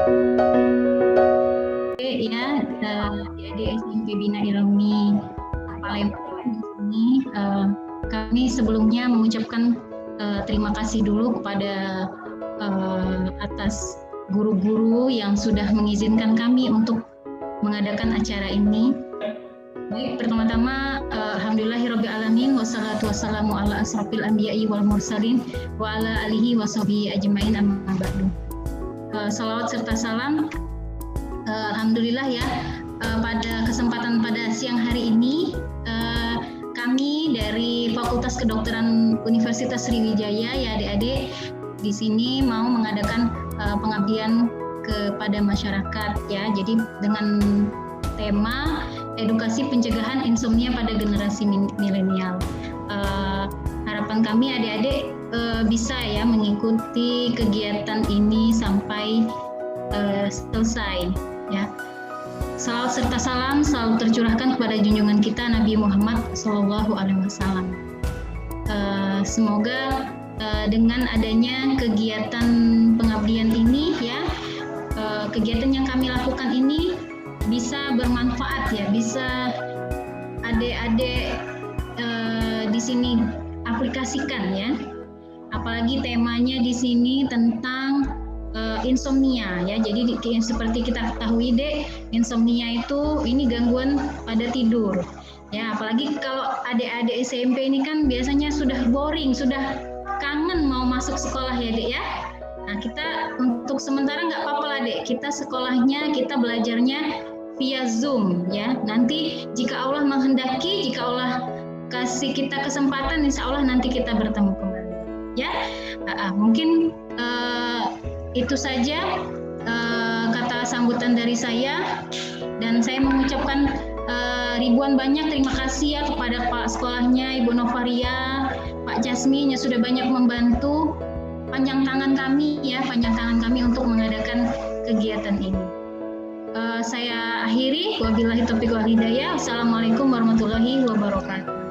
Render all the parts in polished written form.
Ya, di SMP Bina Ilmi Palembang di sini kami sebelumnya mengucapkan terima kasih dulu kepada atas guru-guru yang sudah mengizinkan kami untuk mengadakan acara ini. Baik, pertama-tama alhamdulillahirabbil alamin wassalatu wassalamu ala asrofil anbiya'i wal mursalin wa ala alihi washabihi ajmain amma ba'du. Salawat serta salam alhamdulillah ya, pada kesempatan pada siang hari ini kami dari Fakultas Kedokteran Universitas Sriwijaya ya adik-adik di sini mau mengadakan pengabdian kepada masyarakat ya. Jadi dengan tema edukasi pencegahan insomnia pada generasi milenial. Harapan kami adik-adik bisa ya mengikuti kegiatan ini sampai selesai ya. Salawat serta salam selalu tercurahkan kepada junjungan kita Nabi Muhammad SAW. Semoga dengan adanya kegiatan pengabdian ini ya, kegiatan yang kami lakukan ini bisa bermanfaat ya, bisa adik-adik di sini aplikasikan ya. Apalagi temanya di sini tentang insomnia ya. Jadi seperti kita ketahui dek, insomnia itu ini gangguan pada tidur ya. Apalagi kalau adik-adik SMP ini kan biasanya sudah boring, sudah kangen mau masuk sekolah ya dek ya. Nah kita untuk sementara nggak apa-apa lah dek, kita sekolahnya, kita belajarnya via Zoom ya. Nanti jika Allah menghendaki, jika Allah kasih kita kesempatan, insya Allah nanti kita bertemu kembali ya. Mungkin itu saja kata sambutan dari saya, dan saya mengucapkan ribuan banyak terima kasih ya kepada Pak Sekolahnya, Ibu Novaria, Pak Jasmin yang sudah banyak membantu, panjang tangan kami untuk mengadakan kegiatan ini. Saya akhiri, wabillahi taufiq wal hidayah. Assalamualaikum warahmatullahi wabarakatuh.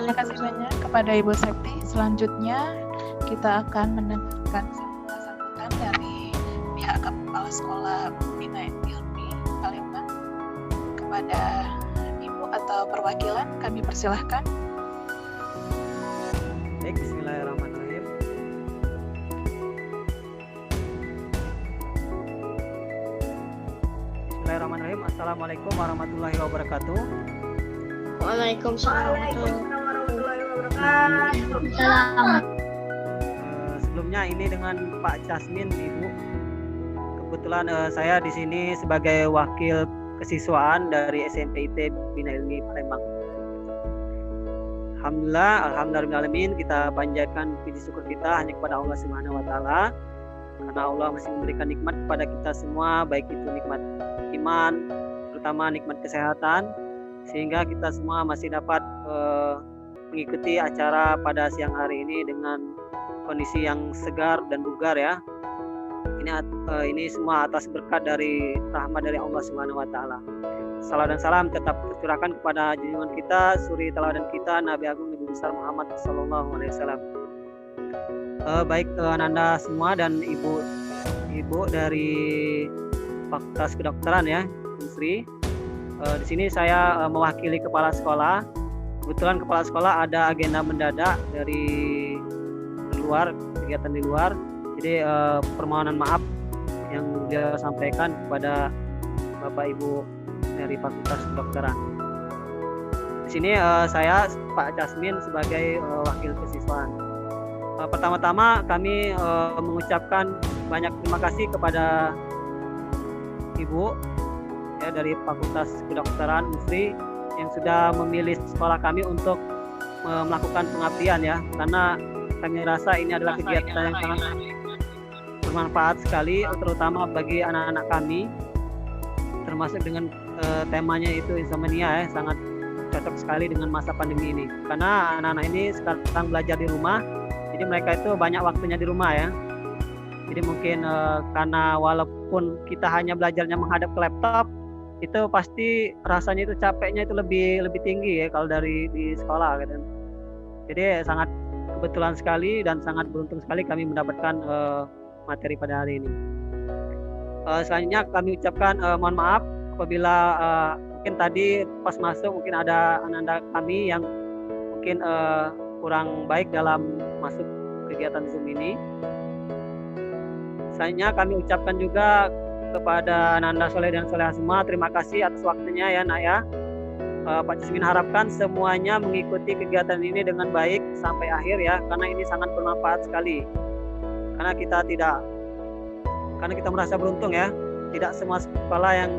Terima kasih banyak kepada Ibu Septi. Selanjutnya kita akan mendengarkan sambutan dari pihak Kepala Sekolah Bina Ilmi Palembang. Kepada Ibu atau perwakilan kami persilahkan. Baik, bismillahirrahmanirrahim. Bismillahirrahmanirrahim. Assalamualaikum warahmatullahi wabarakatuh. Waalaikumsalam. Sebelumnya ini dengan Pak Jasmin, Ibu. Kebetulan saya di sini sebagai wakil kesiswaan dari SMP IT Bina Ilmi Palembang. Alhamdulillahirrahmanirrahim, kita panjatkan puji syukur kita hanya kepada Allah Subhanahu wa taala, karena Allah masih memberikan nikmat kepada kita semua, baik itu nikmat iman, terutama nikmat kesehatan, sehingga kita semua masih dapat mengikuti acara pada siang hari ini dengan kondisi yang segar dan bugar ya. Ini semua atas berkat dari rahmat dari Allah Subhanahu wa taala. Salam dan salam tetap tercurahkan kepada junjungan kita, suri teladan kita, Nabi Agung Nabi besar Muhammad sallallahu alaihi wasallam. Baik Ananda semua dan ibu dari Fakultas Kedokteran ya, Sri. Di sini saya mewakili kepala sekolah. Kebetulan kepala sekolah ada agenda mendadak dari luar, kegiatan di luar. Jadi permohonan maaf yang dia sampaikan kepada Bapak Ibu dari Fakultas Kedokteran. Di sini saya Pak Jasmin sebagai wakil kesiswaan. Pertama-tama kami mengucapkan banyak terima kasih kepada Ibu ya dari Fakultas Kedokteran Musri yang sudah memilih sekolah kami untuk melakukan pengabdian ya, karena kami rasa ini adalah kegiatan yang sangat bermanfaat sekali, terutama bagi anak-anak kami, termasuk dengan temanya itu insomnia ya, sangat cocok sekali dengan masa pandemi ini, karena anak-anak ini sekarang belajar di rumah, jadi mereka itu banyak waktunya di rumah ya. Jadi mungkin karena walaupun kita hanya belajarnya menghadap ke laptop, itu pasti rasanya itu capeknya itu lebih tinggi ya kalau dari di sekolah gitu. Jadi sangat kebetulan sekali dan sangat beruntung sekali kami mendapatkan materi pada hari ini. Selanjutnya kami ucapkan mohon maaf apabila mungkin tadi pas masuk mungkin ada anak-anak kami yang mungkin kurang baik dalam masuk kegiatan Zoom ini. Selanjutnya kami ucapkan juga kepada anak-anak soleh dan soleha semua, terima kasih atas waktunya ya nak ya. Pak Cismin harapkan semuanya mengikuti kegiatan ini dengan baik sampai akhir ya, karena ini sangat bermanfaat sekali. Karena kita merasa beruntung ya, tidak semua sekolah yang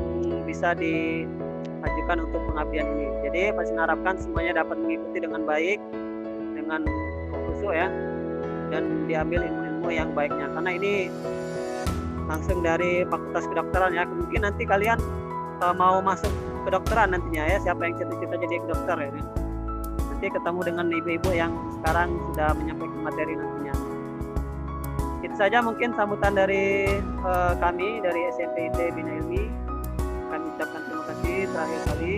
bisa diajukan untuk pengabdian ini. Jadi Pak Cismin harapkan semuanya dapat mengikuti dengan baik, dengan khusyuk ya, dan diambil ilmu-ilmu yang baiknya. Karena ini langsung dari Fakultas Kedokteran ya, mungkin nanti kalian mau masuk kedokteran nantinya ya, siapa yang cita-cita jadi dokter ya, nanti ketemu dengan ibu-ibu yang sekarang sudah menyampaikan materi nantinya. Itu saja mungkin sambutan dari kami dari SMP IT Bina Ilmi. Kami ucapkan terima kasih terakhir kali.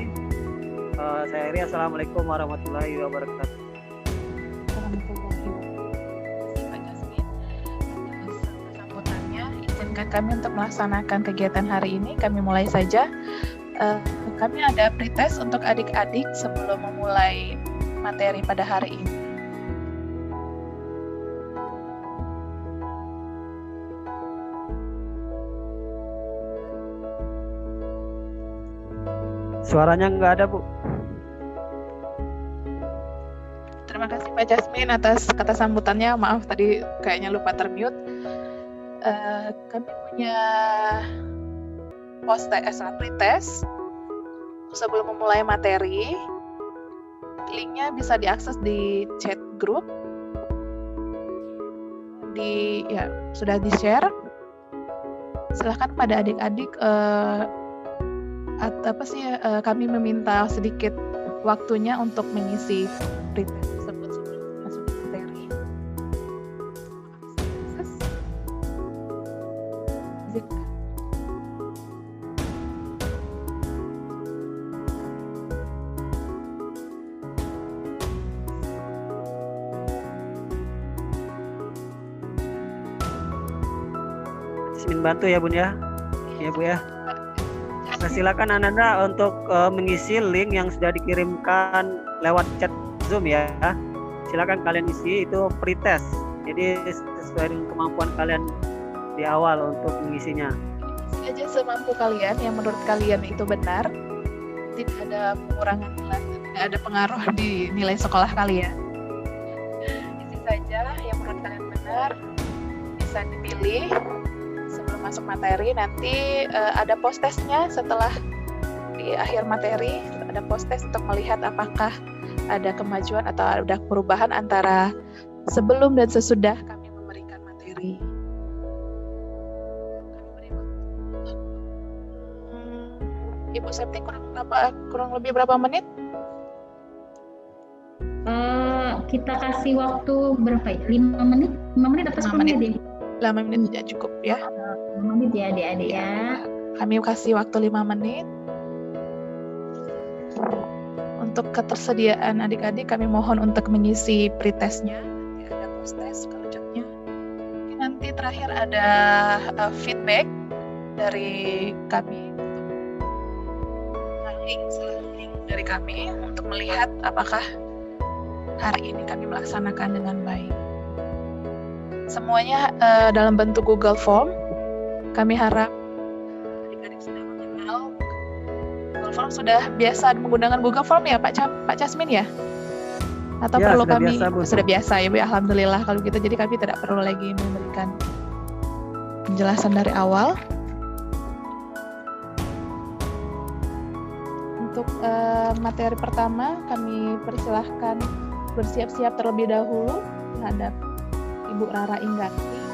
Saya Eri, assalamualaikum warahmatullahi wabarakatuh. Izinkan kami untuk melaksanakan kegiatan hari ini. Kami mulai saja. Kami ada pretest untuk adik-adik sebelum memulai materi pada hari ini. Suaranya nggak ada, Bu. Terima kasih Pak Jasmine atas kata sambutannya. Maaf tadi kayaknya lupa termute. Kami punya pretest sebelum memulai materi. Linknya bisa diakses di chat grup. Sudah di-share. Silahkan pada adik-adik kami meminta sedikit waktunya untuk mengisi pretest tersebut sebelum masuk ke materi. Cismin bantu ya Bun ya. Ya Bu ya. Nah, silakan Ananda untuk mengisi link yang sudah dikirimkan lewat chat Zoom ya. Silakan kalian isi, itu pretest. Jadi sesuai dengan kemampuan kalian di awal untuk mengisinya. Isi aja semampu kalian yang menurut kalian itu benar. Tidak ada pengurangan nilai, tidak ada pengaruh di nilai sekolah kalian. Isi saja yang menurut kalian benar, bisa dipilih. Masuk materi, nanti ada post testnya setelah di akhir materi, ada post test untuk melihat apakah ada kemajuan atau ada perubahan antara sebelum dan sesudah kami memberikan materi. Ibu Septi kurang lebih berapa menit? Kita kasih waktu berapa ya? 5 menit? 5 menit atau 10 menit? 5 menit ya cukup ya. 5 menit ya adik-adik ya. Kami kasih waktu 5 menit. Untuk ketersediaan adik-adik kami mohon untuk mengisi pretestnya. Nanti ada post test selanjutnya. Nanti terakhir ada feedback dari kami, link dari kami untuk melihat apakah hari ini kami melaksanakan dengan baik. Semuanya dalam bentuk Google Form. Kami harap adik-adik sudah mengenal Google Form, sudah biasa menggunakan Google Form ya Pak Jasmine ya? Atau ya, perlu kami biasa, sudah biasa ya Bu? Alhamdulillah kalau gitu, jadi kami tidak perlu lagi memberikan penjelasan dari awal. Untuk materi pertama kami persilahkan bersiap-siap terlebih dahulu terhadap Ibu Rara Ingganti.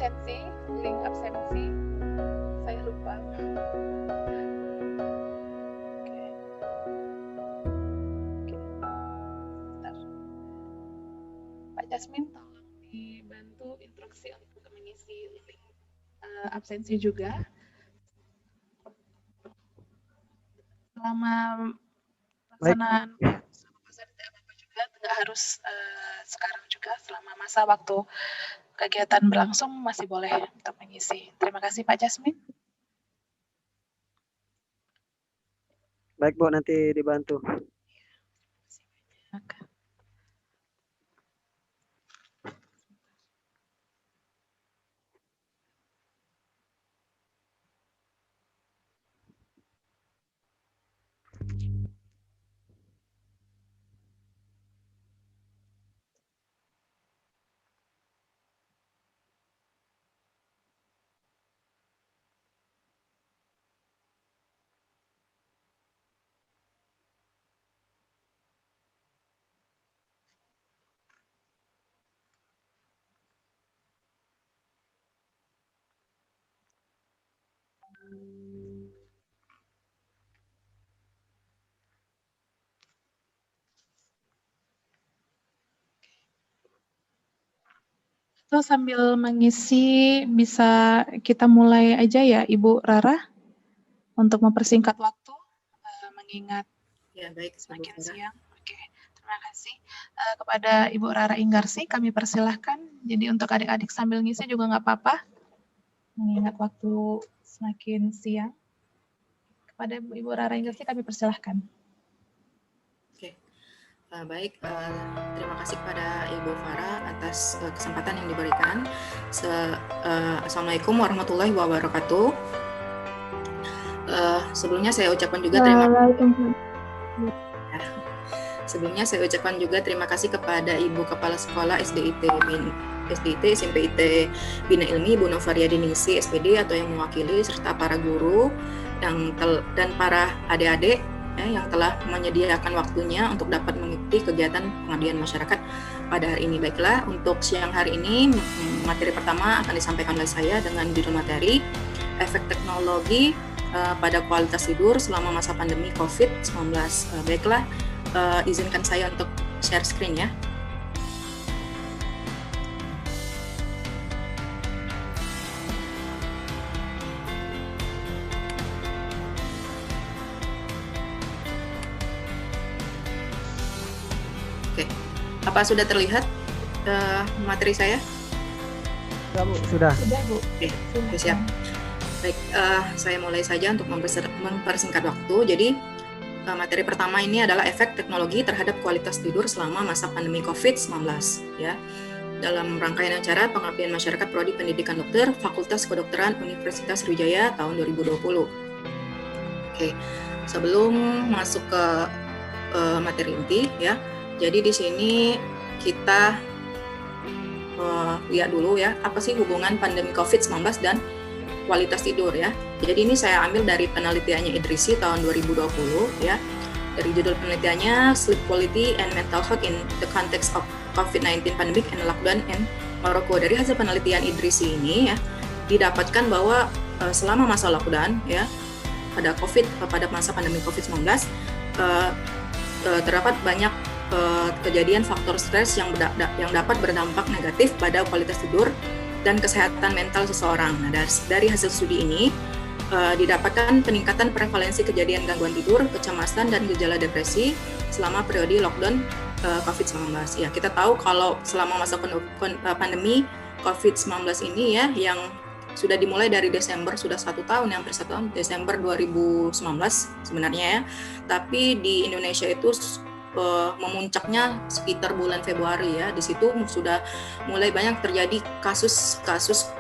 absensi, link absensi. Saya lupa. Oke. Bentar. Pak Jasmine, tolong dibantu instruksi untuk mengisi link absensi juga. Selama pelaksanaan juga nggak harus sekarang juga, selama masa waktu kegiatan berlangsung masih boleh untuk mengisi. Terima kasih Pak Jasmine. Baik Bu, nanti dibantu. Oke. So, sambil mengisi bisa kita mulai aja ya Ibu Rara untuk mempersingkat waktu, mengingat Ya, baik, semakin Ibu Farah. siang. Oke, terima kasih. Kepada Ibu Rara Inggarsi kami persilahkan. Jadi untuk adik-adik sambil ngisi juga nggak apa-apa, mengingat waktu semakin siang. Kepada Ibu Rara Inggarsi kami persilahkan. Baik, terima kasih kepada Ibu Farah atas kesempatan yang diberikan. Assalamualaikum warahmatullahi wabarakatuh. Sebelumnya saya ucapkan juga terima kasih kepada Ibu Kepala Sekolah SDIT SMP IT Bina Ilmi Bu Novaria Diningsi SPD atau yang mewakili, serta para guru dan para adik-adik yang telah menyediakan waktunya untuk dapat mengikuti kegiatan pengabdian masyarakat pada hari ini. Baiklah, untuk siang hari ini materi pertama akan disampaikan oleh saya dengan judul materi efek teknologi pada kualitas tidur selama masa pandemi COVID-19. Baiklah, izinkan saya untuk share screen ya. Apa sudah terlihat materi saya? Sudah. Sudah Bu. Oke, siap. Baik, saya mulai saja untuk mempersingkat waktu. Jadi materi pertama ini adalah efek teknologi terhadap kualitas tidur selama masa pandemi COVID-19. Ya, dalam rangkaian acara pengabdian masyarakat Prodi Pendidikan Dokter Fakultas Kedokteran Universitas Sriwijaya tahun 2020. Oke, sebelum masuk ke materi inti, ya. Jadi di sini kita lihat dulu ya, apa sih hubungan pandemi COVID-19 dan kualitas tidur ya. Jadi ini saya ambil dari penelitiannya Idrisi tahun 2020 ya. Dari judul penelitiannya Sleep Quality and Mental Health in the Context of COVID-19 Pandemic and Lockdown in Morocco. Dari hasil penelitian Idrisi ini ya, didapatkan bahwa selama masa lockdown ya, pada masa pandemi COVID-19 terdapat banyak kejadian faktor stres yang dapat berdampak negatif pada kualitas tidur dan kesehatan mental seseorang. Nah, dari hasil studi ini didapatkan peningkatan prevalensi kejadian gangguan tidur, kecemasan, dan gejala depresi selama periode lockdown COVID-19. Ya, kita tahu kalau selama masa pandemi COVID-19 ini ya, yang sudah dimulai dari Desember, sudah 1 tahun, hampir 1 tahun, Desember 2019 sebenarnya ya. Tapi di Indonesia itu memuncaknya sekitar bulan Februari ya. Di situ sudah mulai banyak terjadi kasus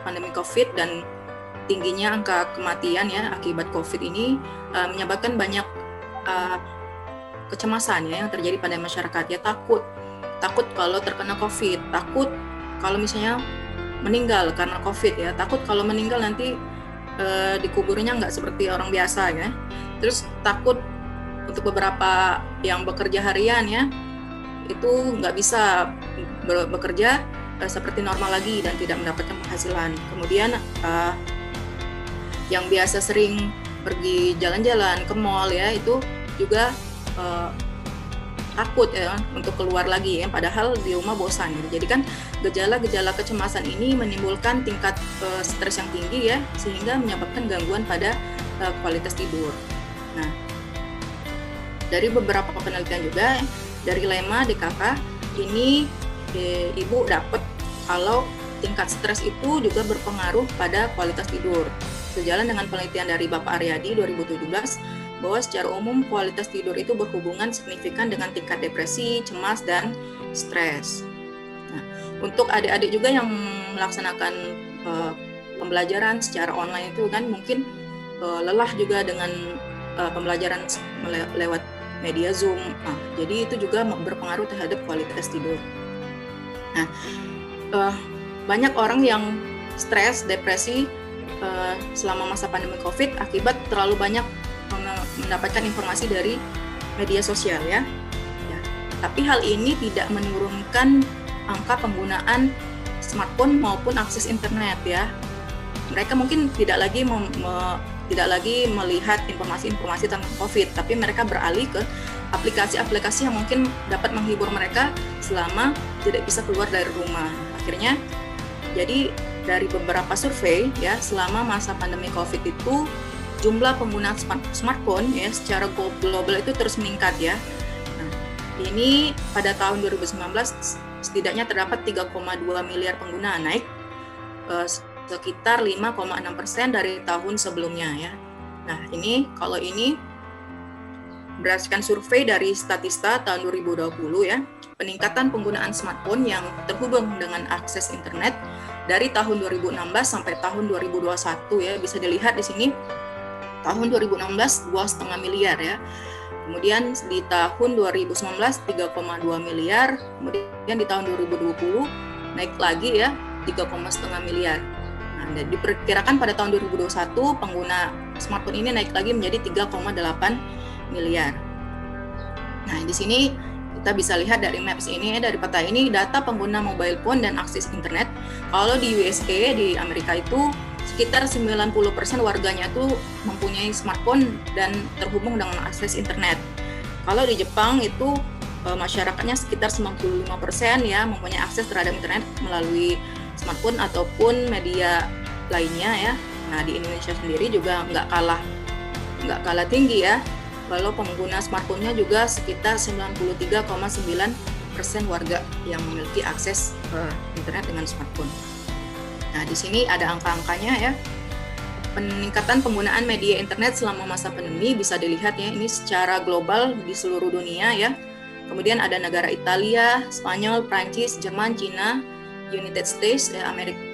pandemi COVID, dan tingginya angka kematian ya akibat COVID ini menyebabkan banyak kecemasan ya yang terjadi pada masyarakat ya. Takut kalau terkena COVID, takut kalau misalnya meninggal karena COVID ya, takut kalau meninggal nanti dikuburnya nggak seperti orang biasa ya. Terus takut untuk beberapa yang bekerja harian ya, itu nggak bisa bekerja seperti normal lagi dan tidak mendapatkan penghasilan. Kemudian yang biasa sering pergi jalan-jalan ke mall ya, itu juga takut ya untuk keluar lagi ya, padahal di rumah bosan gitu. Jadi kan gejala-gejala kecemasan ini menimbulkan tingkat stres yang tinggi ya, sehingga menyebabkan gangguan pada kualitas tidur. Nah, dari beberapa penelitian juga dari Lema DKK ini ibu dapat kalau tingkat stres itu juga berpengaruh pada kualitas tidur. Sejalan dengan penelitian dari Bapak Aryadi 2017 bahwa secara umum kualitas tidur itu berhubungan signifikan dengan tingkat depresi, cemas, dan stres. Nah, untuk adik-adik juga yang melaksanakan pembelajaran secara online itu kan mungkin lelah juga dengan pembelajaran lewat media Zoom. Nah, jadi itu juga berpengaruh terhadap kualitas tidur. Nah, banyak orang yang stres, depresi selama masa pandemi COVID akibat terlalu banyak mendapatkan informasi dari media sosial ya. Tapi hal ini tidak menurunkan angka penggunaan smartphone maupun akses internet ya. Mereka mungkin tidak lagi melihat informasi-informasi tentang COVID, tapi mereka beralih ke aplikasi-aplikasi yang mungkin dapat menghibur mereka selama tidak bisa keluar dari rumah. Akhirnya, jadi dari beberapa survei ya, selama masa pandemi COVID itu jumlah penggunaan smartphone ya secara global itu terus meningkat ya. Nah, ini pada tahun 2019 setidaknya terdapat 3,2 miliar pengguna, naik sekitar 5,6% dari tahun sebelumnya ya. Nah, kalau ini berdasarkan survei dari Statista tahun 2020 ya, peningkatan penggunaan smartphone yang terhubung dengan akses internet dari tahun 2016 sampai tahun 2021 ya, bisa dilihat di sini. Tahun 2016 2,5 miliar ya. Kemudian di tahun 2019 3,2 miliar, kemudian di tahun 2020 naik lagi ya 3,5 miliar. Nah, diperkirakan pada tahun 2021 pengguna smartphone ini naik lagi menjadi 3,8 miliar. Nah, di sini kita bisa lihat dari maps ini, dari peta ini, data pengguna mobile phone dan akses internet. Kalau di USA, di Amerika itu sekitar 90% warganya itu mempunyai smartphone dan terhubung dengan akses internet. Kalau di Jepang itu masyarakatnya sekitar 95% ya mempunyai akses terhadap internet melalui smartphone ataupun media lainnya ya. Nah, di Indonesia sendiri juga nggak kalah tinggi ya. Kalau pengguna smartphone-nya juga sekitar 93,9% warga yang memiliki akses internet dengan smartphone. Nah, di sini ada angka-angkanya ya. Peningkatan penggunaan media internet selama masa pandemi bisa dilihat ya, ini secara global di seluruh dunia ya. Kemudian ada negara Italia, Spanyol, Prancis, Jerman, Cina, United States,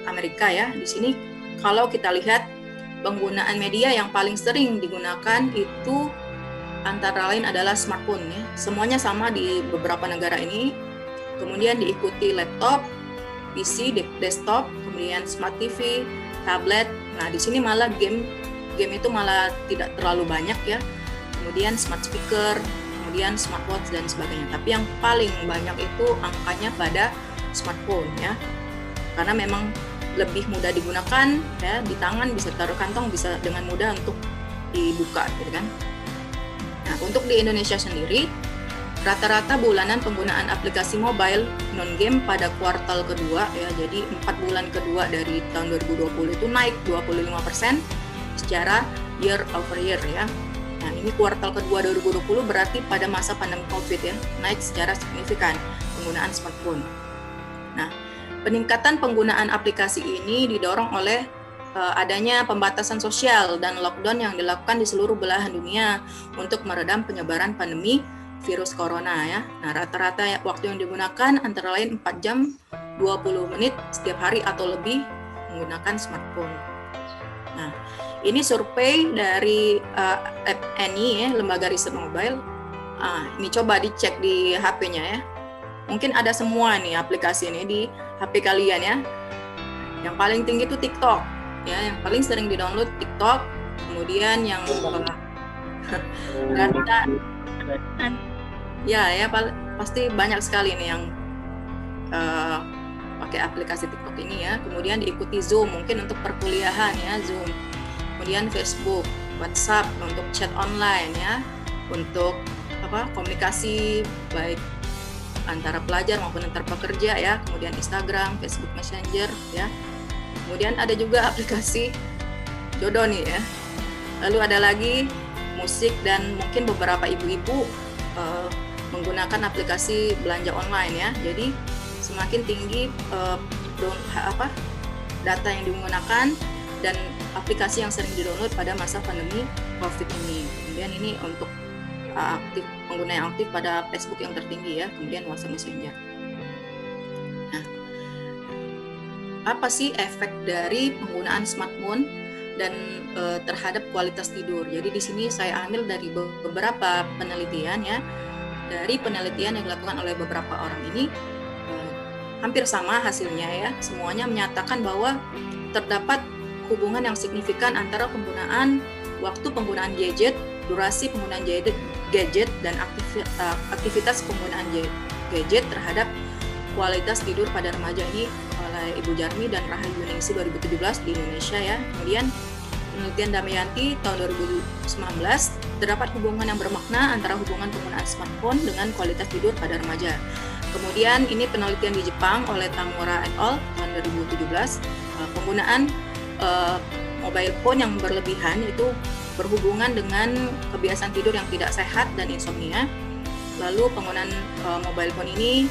Amerika ya. Di sini kalau kita lihat penggunaan media yang paling sering digunakan itu antara lain adalah smartphone ya. Semuanya sama di beberapa negara ini. Kemudian diikuti laptop, PC, desktop, kemudian smart TV, tablet. Nah, di sini malah game itu malah tidak terlalu banyak ya. Kemudian smart speaker, kemudian smartwatch dan sebagainya. Tapi yang paling banyak itu angkanya pada smartphone ya. Karena memang lebih mudah digunakan ya, di tangan bisa taruh kantong, bisa dengan mudah untuk dibuka gitu kan. Nah, untuk di Indonesia sendiri rata-rata bulanan penggunaan aplikasi mobile non-game pada kuartal kedua ya, jadi 4 bulan kedua dari tahun 2020 itu naik 25% secara year over year ya. Nah, ini kuartal kedua 2020 berarti pada masa pandemi COVID ya, naik secara signifikan penggunaan smartphone. Nah, peningkatan penggunaan aplikasi ini didorong oleh adanya pembatasan sosial dan lockdown yang dilakukan di seluruh belahan dunia untuk meredam penyebaran pandemi virus corona ya. Nah, rata-rata waktu yang digunakan antara lain 4 jam 20 menit setiap hari atau lebih menggunakan smartphone. Nah, ini survei dari AppAny ya, lembaga riset mobile. Ini coba dicek di HP-nya ya. Mungkin ada semua nih aplikasi ini di HP kalian ya. Yang paling tinggi itu TikTok ya, yang paling sering di-download TikTok. Kemudian yang data ya pasti banyak sekali nih yang pakai aplikasi TikTok ini ya. Kemudian diikuti Zoom, mungkin untuk perkuliahan ya, Zoom. Kemudian Facebook, WhatsApp untuk chat online ya, untuk komunikasi baik antara pelajar maupun antar pekerja ya. Kemudian Instagram, Facebook Messenger ya. Kemudian ada juga aplikasi jodoh nih ya. Lalu ada lagi musik, dan mungkin beberapa ibu-ibu menggunakan aplikasi belanja online ya. Jadi semakin tinggi data yang digunakan dan aplikasi yang sering di-download pada masa pandemi COVID ini. Kemudian ini untuk pengguna yang aktif pada Facebook yang tertinggi ya, kemudian WhatsApp Messenger. Nah, apa sih efek dari penggunaan smartphone dan terhadap kualitas tidur? Jadi di sini saya ambil dari beberapa penelitian ya. Dari penelitian yang dilakukan oleh beberapa orang ini hampir sama hasilnya ya. Semuanya menyatakan bahwa terdapat hubungan yang signifikan antara waktu penggunaan gadget, durasi penggunaan gadget dan aktivitas penggunaan gadget terhadap kualitas tidur pada remaja ini oleh Ibu Jarmi dan Rahayu Yuningsi 2017 di Indonesia ya. Kemudian penelitian Damayanti tahun 2019, terdapat hubungan yang bermakna antara hubungan penggunaan smartphone dengan kualitas tidur pada remaja. Kemudian ini penelitian di Jepang oleh Tamura et al. Tahun 2017, penggunaan mobile phone yang berlebihan itu berhubungan dengan kebiasaan tidur yang tidak sehat dan insomnia. Lalu penggunaan mobile phone ini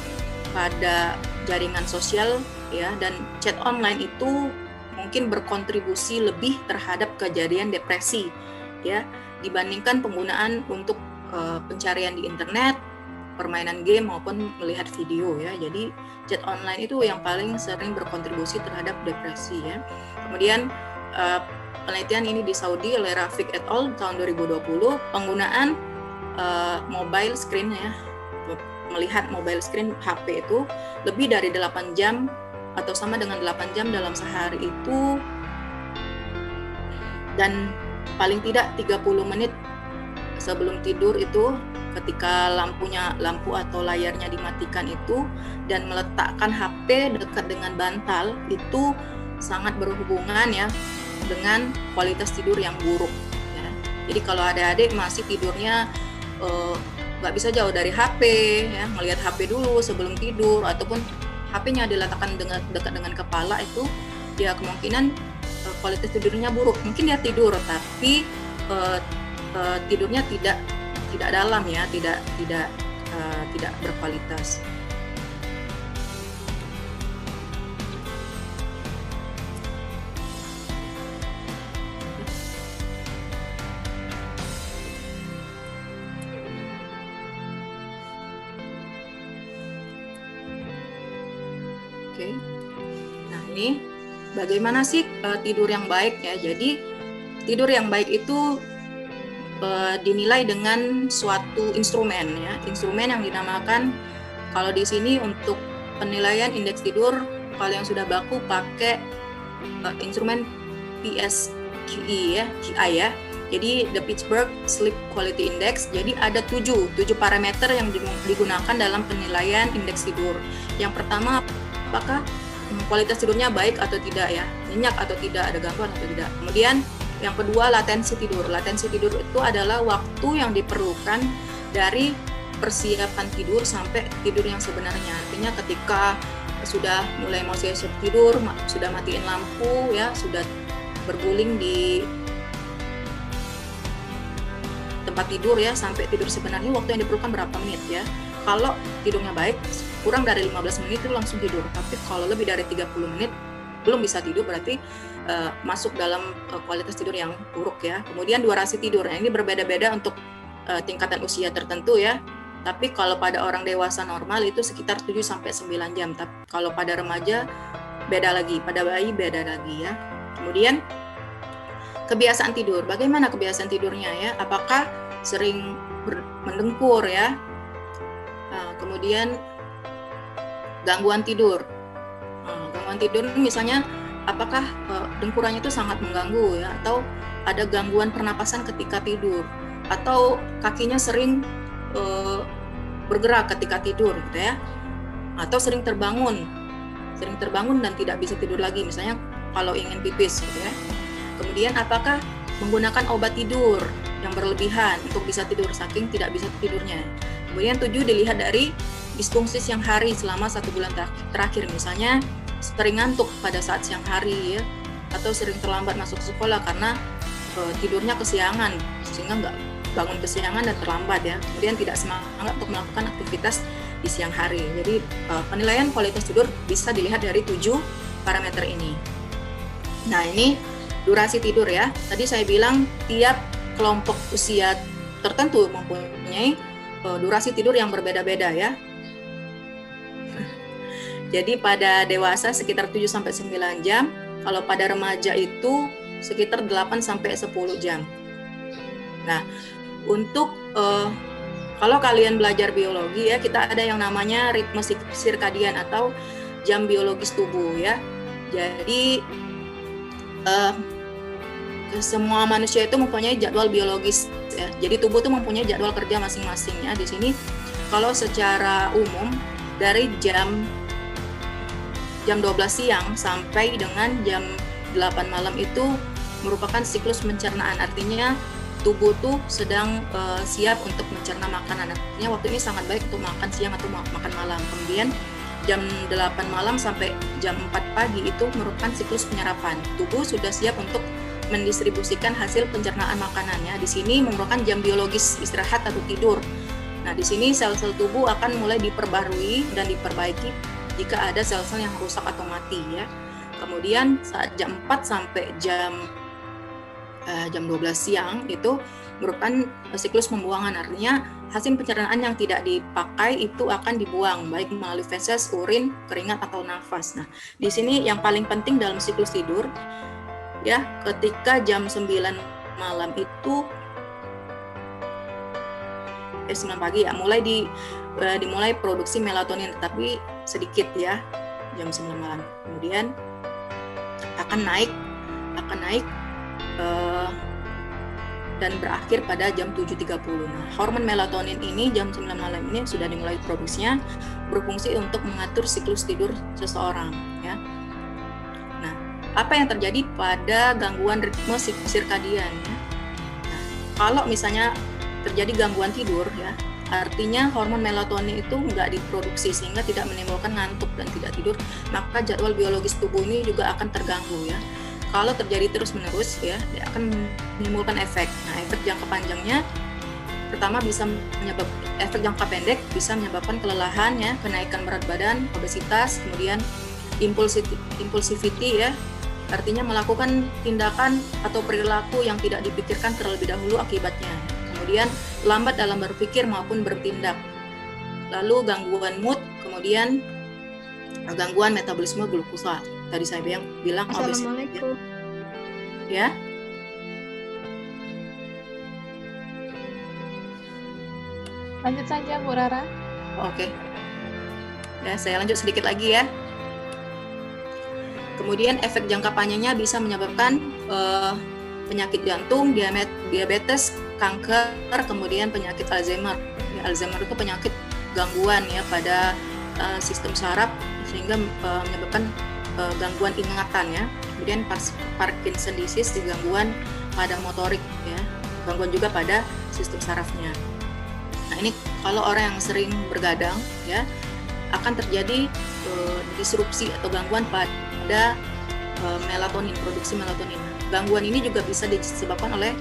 pada jaringan sosial ya dan chat online itu mungkin berkontribusi lebih terhadap kejadian depresi ya dibandingkan penggunaan untuk pencarian di internet, permainan game maupun melihat video ya. Jadi chat online itu yang paling sering berkontribusi terhadap depresi ya. Kemudian penelitian ini di Saudi oleh Rafiq et al. Tahun 2020, penggunaan mobile screen ya, melihat mobile screen HP itu lebih dari 8 jam atau sama dengan 8 jam dalam sehari itu, dan paling tidak 30 menit sebelum tidur itu ketika lampu atau layarnya dimatikan itu, dan meletakkan HP dekat dengan bantal itu sangat berhubungan ya dengan kualitas tidur yang buruk ya. Jadi kalau adik-adik masih tidurnya nggak bisa jauh dari HP ya, melihat HP dulu sebelum tidur, ataupun HP-nya diletakkan dekat dengan kepala, itu ya kemungkinan kualitas tidurnya buruk. Mungkin dia tidur tapi tidurnya tidak dalam ya, tidak berkualitas. Oke. Nah, ini bagaimana sih tidur yang baik ya? Jadi tidur yang baik itu dinilai dengan suatu instrumen ya. Instrumen yang dinamakan, kalau di sini untuk penilaian indeks tidur, kalau yang sudah baku pakai instrumen PSQI ya, QI ya. Jadi the Pittsburgh Sleep Quality Index. Jadi ada 7 parameter yang digunakan dalam penilaian indeks tidur. Yang pertama, apakah kualitas tidurnya baik atau tidak ya, nyenyak atau tidak, ada gangguan atau tidak. Kemudian yang kedua, latensi tidur. Latensi tidur itu adalah waktu yang diperlukan dari persiapan tidur sampai tidur yang sebenarnya. Artinya ketika sudah mulai mau siap tidur, sudah matiin lampu ya, sudah berguling di tempat tidur ya, sampai tidur sebenarnya waktu yang diperlukan berapa menit ya. Kalau tidurnya baik, kurang dari 15 menit itu langsung tidur. Tapi kalau lebih dari 30 menit belum bisa tidur, berarti masuk dalam kualitas tidur yang buruk ya. Kemudian durasi tidur, nah ini berbeda-beda untuk tingkatan usia tertentu ya. Tapi kalau pada orang dewasa normal itu sekitar 7-9 jam. Tapi kalau pada remaja beda lagi, pada bayi beda lagi ya. Kemudian kebiasaan tidur, bagaimana kebiasaan tidurnya ya? Apakah sering mendengkur ya? Nah, kemudian gangguan tidur. Gangguan tidur misalnya apakah dengkurannya itu sangat mengganggu ya, atau ada gangguan pernapasan ketika tidur, atau kakinya sering bergerak ketika tidur gitu ya, atau sering terbangun sering terbangun dan tidak bisa tidur lagi, misalnya kalau ingin pipis gitu ya. Kemudian apakah menggunakan obat tidur yang berlebihan untuk bisa tidur saking tidak bisa tidurnya. Kemudian 7, dilihat dari disfungsi siang hari selama 1 bulan terakhir, misalnya sering ngantuk pada saat siang hari ya, atau sering terlambat masuk sekolah karena tidurnya kesiangan sehingga nggak bangun kesiangan dan terlambat ya. Kemudian tidak semangat untuk melakukan aktivitas di siang hari. Jadi penilaian kualitas tidur bisa dilihat dari 7 parameter ini. Nah, ini durasi tidur ya. Tadi saya bilang tiap kelompok usia tertentu mempunyai durasi tidur yang berbeda-beda ya. Jadi pada dewasa sekitar 7-9 jam, kalau pada remaja itu sekitar 8-10 jam. Nah, untuk kalau kalian belajar biologi ya, kita ada yang namanya ritme sirkadian atau jam biologis tubuh ya. Jadi semua manusia itu mempunyai jadwal biologis ya. Jadi tubuh itu mempunyai jadwal kerja masing-masing ya. Di sini kalau secara umum dari jam 12 siang sampai dengan jam 8 malam itu merupakan siklus pencernaan. Artinya tubuh tuh sedang siap untuk mencerna makanan. Artinya waktu ini sangat baik untuk makan siang atau makan malam. Kemudian jam 8 malam sampai jam 4 pagi itu merupakan siklus penyerapan. Tubuh sudah siap untuk mendistribusikan hasil pencernaan makanannya. Di sini merupakan jam biologis istirahat atau tidur. Nah, di sini sel-sel tubuh akan mulai diperbarui dan diperbaiki jika ada sel-sel yang rusak atau mati ya. Kemudian saat jam 4 sampai jam 12 siang itu merupakan siklus pembuangan. Artinya hasil pencernaan yang tidak dipakai itu akan dibuang baik melalui feses, urin, keringat atau nafas. Nah, di sini yang paling penting dalam siklus tidur ya, ketika jam 9 malam itu 9 pagi ya dimulai produksi melatonin, tapi sedikit ya, jam 9 malam. Kemudian akan naik dan berakhir pada jam 7.30. Nah, hormon melatonin ini jam 9 malam ini sudah dimulai produksinya, berfungsi untuk mengatur siklus tidur seseorang ya. Nah, apa yang terjadi pada gangguan ritme sirkadian ya? Nah, kalau misalnya terjadi gangguan tidur ya, artinya hormon melatonin itu nggak diproduksi sehingga tidak menimbulkan ngantuk dan tidak tidur, maka jadwal biologis tubuh ini juga akan terganggu ya. Kalau terjadi terus-menerus ya, dia akan menimbulkan efek. Nah, efek jangka panjangnya pertama bisa efek jangka pendek bisa menyebabkan kelelahan ya, kenaikan berat badan, obesitas, kemudian impulsivity ya. Artinya melakukan tindakan atau perilaku yang tidak dipikirkan terlebih dahulu akibatnya. Kemudian lambat dalam berpikir maupun bertindak. Lalu gangguan mood, kemudian gangguan metabolisme glukosa. Tadi saya bilang obesitas ya. Lanjut saja Bu Rara. Oke. Ya, saya lanjut sedikit lagi ya. Kemudian efek jangka panjangnya bisa menyebabkan penyakit jantung, diabetes, kanker, kemudian penyakit Alzheimer. Alzheimer itu penyakit gangguan ya pada sistem saraf sehingga menyebabkan gangguan ingatan ya. Kemudian Parkinson disease, gangguan pada motorik ya, gangguan juga pada sistem sarafnya. Nah, ini kalau orang yang sering bergadang ya, akan terjadi disrupsi atau gangguan pada melatonin, produksi melatonin. Gangguan ini juga bisa disebabkan oleh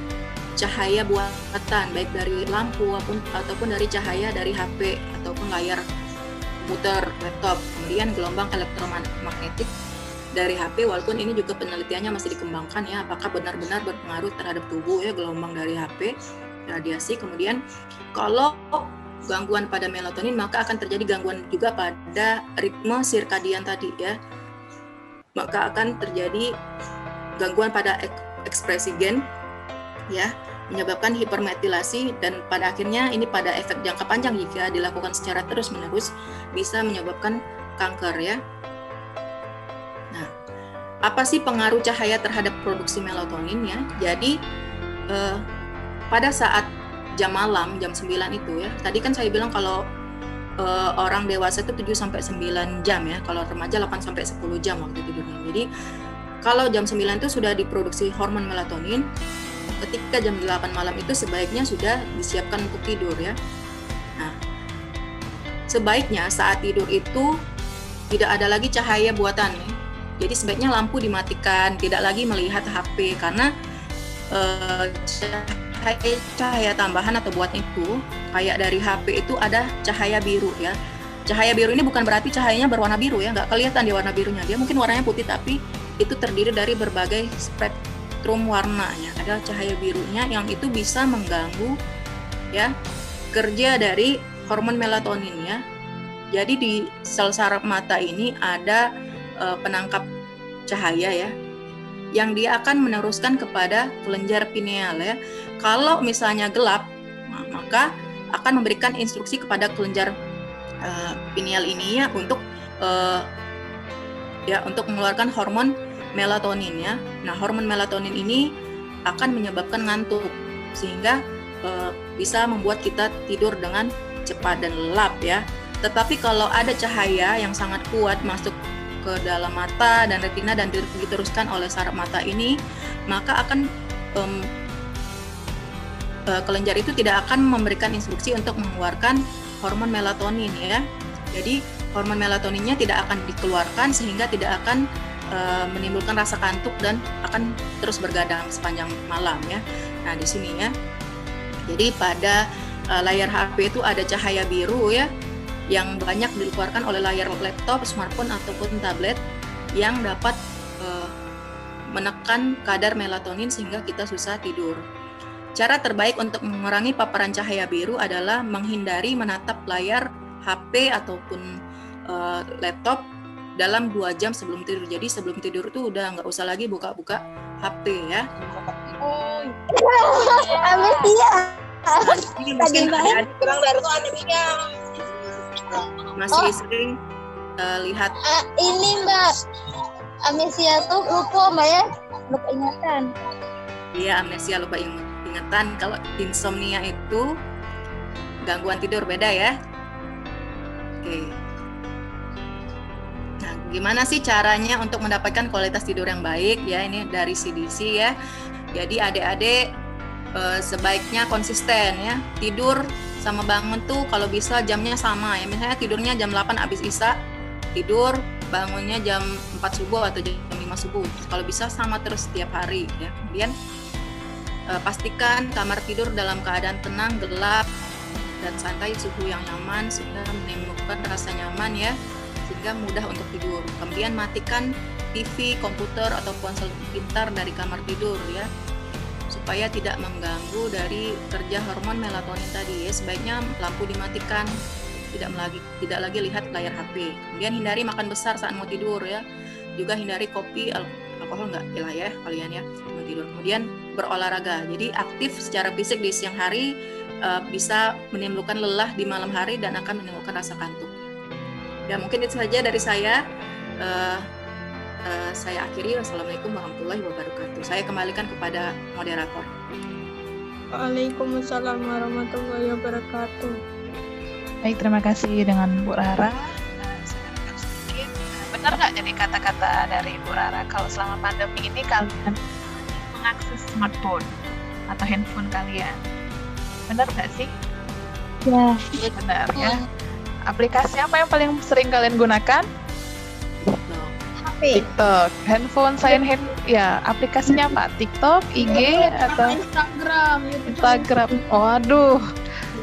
cahaya buatan baik dari lampu ataupun dari cahaya dari HP ataupun layar komputer, laptop. Kemudian gelombang elektromagnetik dari HP, walaupun ini juga penelitiannya masih dikembangkan ya, apakah benar-benar berpengaruh terhadap tubuh ya gelombang dari HP, radiasi. Kemudian kalau gangguan pada melatonin, maka akan terjadi gangguan juga pada ritme sirkadian tadi ya. Maka akan terjadi gangguan pada ekspresi gen ya, menyebabkan hipermetilasi, dan pada akhirnya ini pada efek jangka panjang jika dilakukan secara terus-menerus bisa menyebabkan kanker ya. Nah, apa sih pengaruh cahaya terhadap produksi melatonin ya? Jadi pada saat jam malam, jam 9 itu ya, tadi kan saya bilang kalau orang dewasa itu 7 sampai 9 jam ya. Kalau remaja 8 sampai 10 jam waktu tidurnya. Jadi kalau jam 9 itu sudah diproduksi hormon melatonin, ketika jam 8 malam itu sebaiknya sudah disiapkan untuk tidur ya. Nah, sebaiknya saat tidur itu tidak ada lagi cahaya buatan ya. Jadi sebaiknya lampu dimatikan, tidak lagi melihat HP karena cahaya tambahan atau buatan itu kayak dari HP itu ada cahaya biru ya. Cahaya biru ini bukan berarti cahayanya berwarna biru ya, nggak kelihatan di warna birunya. Dia mungkin warnanya putih tapi itu terdiri dari berbagai spektrum warnanya. Ada cahaya birunya yang itu bisa mengganggu ya kerja dari hormon melatonin ya. Jadi di sel saraf mata ini ada penangkap cahaya ya, yang dia akan meneruskan kepada kelenjar pineal ya. Kalau misalnya gelap, maka akan memberikan instruksi kepada kelenjar pineal ini ya untuk untuk mengeluarkan hormon melatonin ya. Nah, hormon melatonin ini akan menyebabkan ngantuk sehingga bisa membuat kita tidur dengan cepat dan lelap ya. Tetapi kalau ada cahaya yang sangat kuat masuk ke dalam mata dan retina dan diteruskan oleh saraf mata ini, maka akan kelenjar itu tidak akan memberikan instruksi untuk mengeluarkan hormon melatonin ya. Jadi hormon melatoninnya tidak akan dikeluarkan sehingga tidak akan menimbulkan rasa kantuk dan akan terus bergadang sepanjang malam ya. Nah, di sini ya. Jadi pada layar HP itu ada cahaya biru ya, yang banyak dikeluarkan oleh layar laptop, smartphone ataupun tablet yang dapat menekan kadar melatonin sehingga kita susah tidur. Cara terbaik untuk mengurangi paparan cahaya biru adalah menghindari menatap layar HP ataupun laptop dalam 2 jam sebelum tidur. Jadi sebelum tidur tuh udah nggak usah lagi buka-buka HP ya. Mungkin kurang dari itu anemia. Masih sering lihat Ini Mbak, amnesia tuh lupa Mbak ya, lupa ingatan. Iya, amnesia lupa ingatan. Kalau insomnia itu gangguan tidur, beda ya. Oke. Nah, gimana sih caranya untuk mendapatkan kualitas tidur yang baik ya? Ini dari CDC ya. Jadi adik-adik sebaiknya konsisten ya. Tidur sama bangun tuh kalau bisa jamnya sama ya. Misalnya tidurnya jam 8 habis isya, tidur bangunnya jam 4 subuh atau jam 5 subuh. Kalau bisa sama terus setiap hari ya. Kemudian pastikan kamar tidur dalam keadaan tenang, gelap dan santai, suhu yang nyaman sehingga menimbulkan rasa nyaman ya, sehingga mudah untuk tidur. Kemudian matikan TV, komputer atau ponsel pintar dari kamar tidur ya, supaya tidak mengganggu dari kerja hormon melatonin tadi ya. Sebaiknya lampu dimatikan, tidak lagi lihat layar HP. Kemudian hindari makan besar saat mau tidur ya. Juga hindari kopi, alkohol nggak ya kalian ya mau tidur. Kemudian berolahraga. Jadi aktif secara fisik di siang hari bisa menimbulkan lelah di malam hari dan akan menimbulkan rasa kantuk. Ya mungkin itu saja dari saya. Saya akhiri. Wassalamualaikum warahmatullahi wabarakatuh. Saya kembalikan kepada moderator. Waalaikumsalam warahmatullahi wabarakatuh. Baik, terima kasih dengan Bu Rara. Saya rekap sedikit. Benar nggak jadi kata-kata dari Bu Rara kalau selama pandemi ini kalian mengakses smartphone atau handphone kalian? Benar nggak sih? Ya. Benar ya. Aplikasi apa yang paling sering kalian gunakan? HP. TikTok. Handphone saya ya, aplikasinya apa? TikTok, IG atau Instagram, Instagram? Waduh.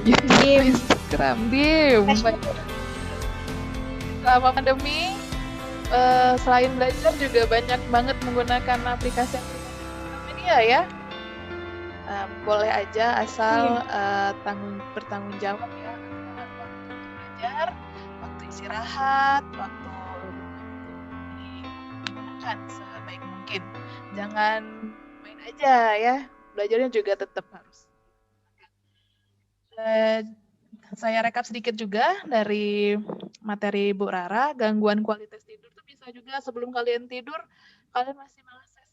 YouTube, Instagram, selama pandemi selain belajar juga banyak banget menggunakan aplikasi media ya. Boleh aja asal bertanggung jawab ya. Waktu belajar, waktu istirahat, waktu digunakan sebaik mungkin. Jangan main aja ya. Belajarnya juga tetap harus. Saya rekap sedikit juga dari materi Bu Rara. Gangguan kualitas tidur itu bisa juga sebelum kalian tidur, kalian masih mengakses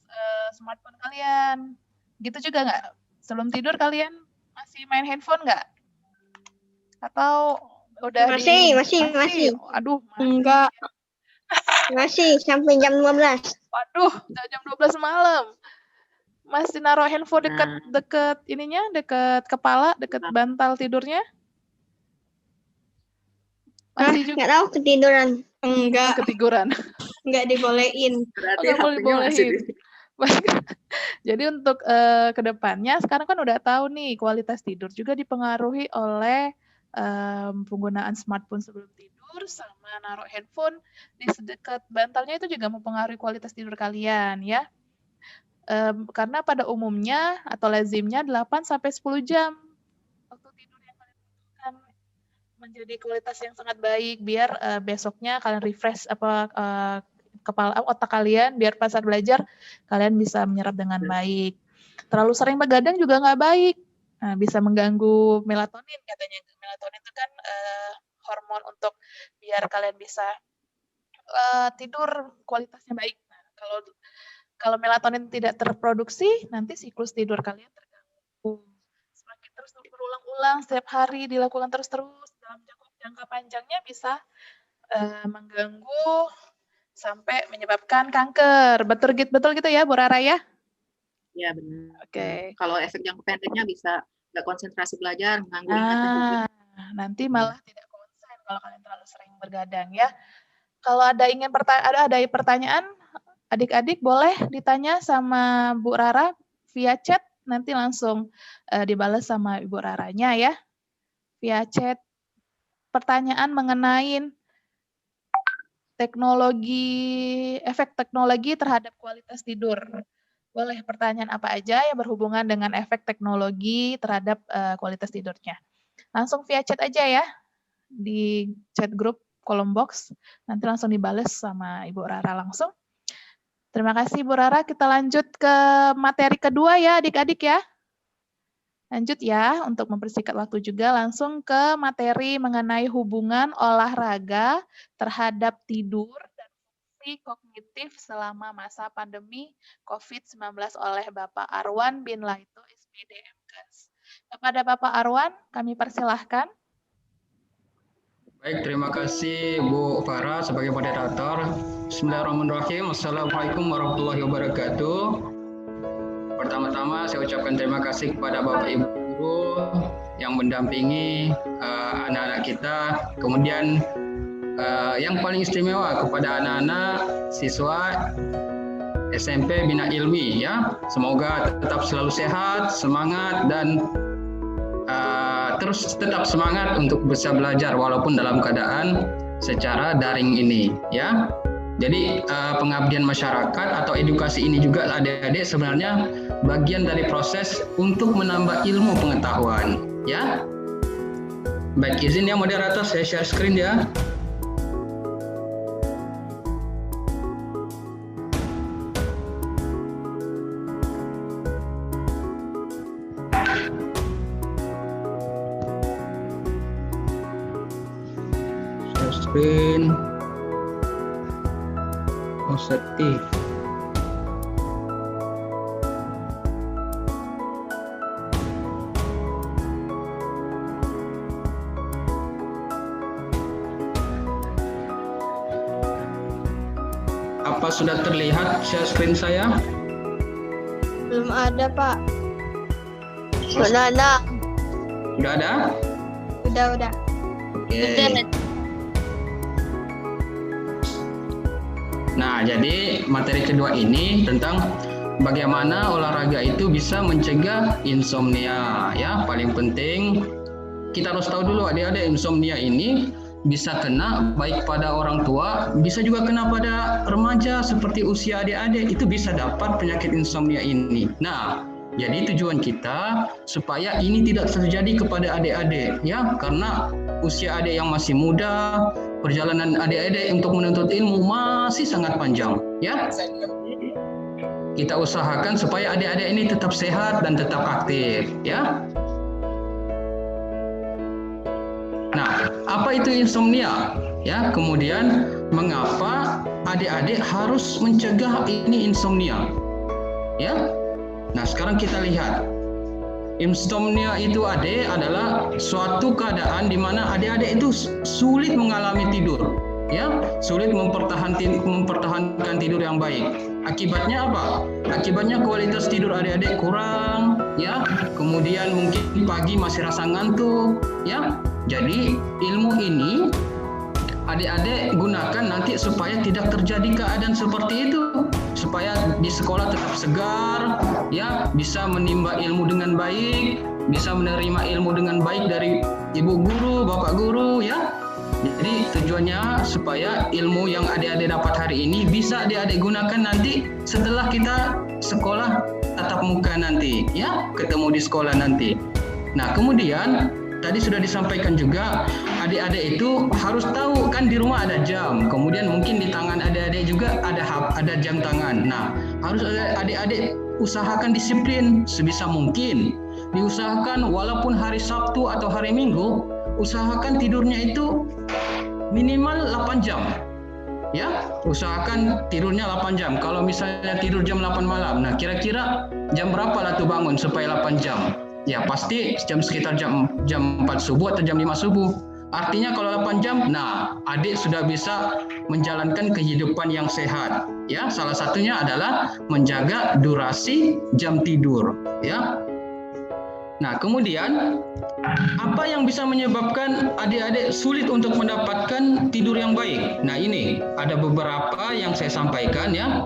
smartphone kalian. Gitu juga nggak? Sebelum tidur kalian masih main handphone nggak? Atau Udah Masih. Aduh, Enggak. Masih sampai jam 12. waduh, udah jam 12 malam. Masih naruh handphone deket ininya, deket kepala, deket bantal tidurnya? Masih juga Enggak tahu ketiduran. Enggak. ketiduran. Enggak dibolehin. Berarti Nggak boleh HP-nya masih bolehin. Jadi untuk kedepannya sekarang kan udah tahu nih kualitas tidur juga dipengaruhi oleh penggunaan smartphone sebelum tidur sama naruh handphone di sedekat bantalnya itu juga mempengaruhi kualitas tidur kalian ya. Karena pada umumnya atau lazimnya 8-10 jam waktu tidur yang kalian butuhkan menjadi kualitas yang sangat baik biar besoknya kalian refresh kepala otak kalian biar pas saat belajar kalian bisa menyerap dengan baik. Terlalu sering begadang juga nggak baik. Nah, bisa mengganggu melatonin katanya. Melatonin itu kan hormon untuk biar kalian bisa tidur kualitasnya baik. Nah, kalau melatonin tidak terproduksi, nanti siklus tidur kalian terganggu. Semakin terus berulang-ulang setiap hari dilakukan terus-terus dalam jangka panjangnya bisa mengganggu sampai menyebabkan kanker. Betul gitu ya, Bu Rara ya? Iya benar. Oke. Kalau efek jangka pendeknya bisa nggak konsentrasi belajar, mengganggu ingatan juga. Nanti malah tidak konsen kalau kalian terlalu sering bergadang ya. Kalau ada pertanyaan, adik-adik boleh ditanya sama Bu Rara via chat, nanti langsung dibalas sama Ibu Raranya ya. Via chat pertanyaan mengenai efek teknologi terhadap kualitas tidur. Boleh pertanyaan apa aja yang berhubungan dengan efek teknologi terhadap kualitas tidurnya. Langsung via chat aja ya, di chat grup kolom box, nanti langsung dibales sama Ibu Rara langsung. Terima kasih Bu Rara, kita lanjut ke materi kedua ya adik-adik ya. Lanjut ya, untuk mempersingkat waktu juga langsung ke materi mengenai hubungan olahraga terhadap tidur dan fungsi kognitif selama masa pandemi COVID-19 oleh Bapak Arwan bin Laito, SPD MKes. Kepada Bapak Arwan, kami persilahkan. Baik, terima kasih Bu Farah sebagai moderator. Bismillahirrahmanirrahim. Assalamualaikum warahmatullahi wabarakatuh. Pertama-tama saya ucapkan terima kasih kepada Bapak Ibu Guru yang mendampingi anak-anak kita. Kemudian yang paling istimewa kepada anak-anak siswa SMP Bina Ilmi ya. Semoga tetap selalu sehat, semangat dan terus tetap semangat untuk bisa belajar walaupun dalam keadaan secara daring ini ya. Jadi pengabdian masyarakat atau edukasi ini juga adik-adik sebenarnya bagian dari proses untuk menambah ilmu pengetahuan ya. Baik, izin ya moderator, saya share screen ya. Share screen. Positif. Apa sudah terlihat share screen saya? Belum ada, Pak. Sudah ada. Sudah ada? Udah. Oke. Nah, jadi materi kedua ini tentang bagaimana olahraga itu bisa mencegah insomnia ya. Paling penting kita harus tahu dulu adik-adik, insomnia ini bisa kena baik pada orang tua, bisa juga kena pada remaja seperti usia adik-adik, itu bisa dapat penyakit insomnia ini. Nah, jadi tujuan kita supaya ini tidak terjadi kepada adik-adik ya, karena usia adik yang masih muda, perjalanan adik-adik untuk menuntut ilmu masih sangat panjang ya. Kita usahakan supaya adik-adik ini tetap sehat dan tetap aktif ya. Nah, apa itu insomnia? Ya, kemudian mengapa adik-adik harus mencegah ini insomnia? Ya. Nah, sekarang kita lihat. Insomnia itu adik adalah suatu keadaan di mana adik-adik itu sulit mengalami tidur, ya, sulit mempertahankan tidur yang baik. Akibatnya apa? Akibatnya kualitas tidur adik-adik kurang, ya. Kemudian mungkin pagi masih rasa ngantuk, ya. Jadi ilmu ini adik-adik gunakan nanti supaya tidak terjadi keadaan seperti itu, supaya di sekolah tetap segar, ya, bisa menimba ilmu dengan baik, bisa menerima ilmu dengan baik dari ibu guru, bapak guru, ya. Jadi tujuannya supaya ilmu yang adik-adik dapat hari ini bisa adik-adik gunakan nanti setelah kita sekolah tatap muka nanti, ya, ketemu di sekolah nanti. Nah, kemudian tadi sudah disampaikan juga, adik-adik itu harus tahu kan di rumah ada jam, kemudian mungkin di tangan adik-adik juga ada jam tangan. Nah, harus adik-adik usahakan disiplin sebisa mungkin. Diusahakan walaupun hari Sabtu atau hari Minggu, usahakan tidurnya itu minimal 8 jam. Ya, usahakan tidurnya 8 jam. Kalau misalnya tidur jam 8 malam, nah kira-kira jam berapa lah tuh bangun supaya 8 jam? Ya pasti sekitar jam 4 subuh atau jam 5 subuh. Artinya kalau 8 jam, nah adik sudah bisa menjalankan kehidupan yang sehat. Ya, salah satunya adalah menjaga durasi jam tidur. Ya. Nah, kemudian apa yang bisa menyebabkan adik-adik sulit untuk mendapatkan tidur yang baik? Nah, ini ada beberapa yang saya sampaikan, ya.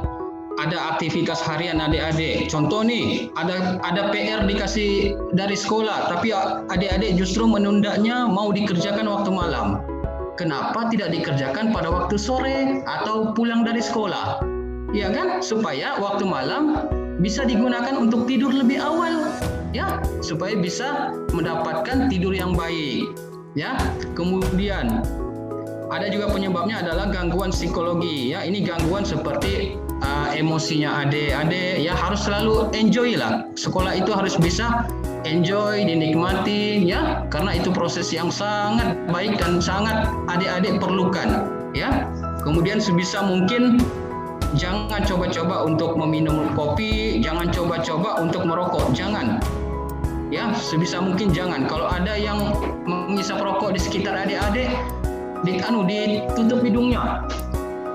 Ada aktivitas harian adik-adik. Contoh nih, ada PR dikasih dari sekolah, tapi adik-adik justru menundanya mau dikerjakan waktu malam. Kenapa tidak dikerjakan pada waktu sore atau pulang dari sekolah? Ya kan? Supaya waktu malam bisa digunakan untuk tidur lebih awal. Ya, supaya bisa mendapatkan tidur yang baik. Ya, kemudian ada juga penyebabnya adalah gangguan psikologi. Ya, ini gangguan seperti emosinya adik-adik. Ya, harus selalu enjoy lah. Sekolah itu harus bisa enjoy, dinikmati, ya, karena itu proses yang sangat baik dan sangat adik-adik perlukan. Ya, kemudian sebisa mungkin jangan coba-coba untuk meminum kopi, jangan coba-coba untuk merokok, jangan. Ya, sebisa mungkin jangan. Kalau ada yang mengisap rokok di sekitar adik-adik, ditutup hidungnya.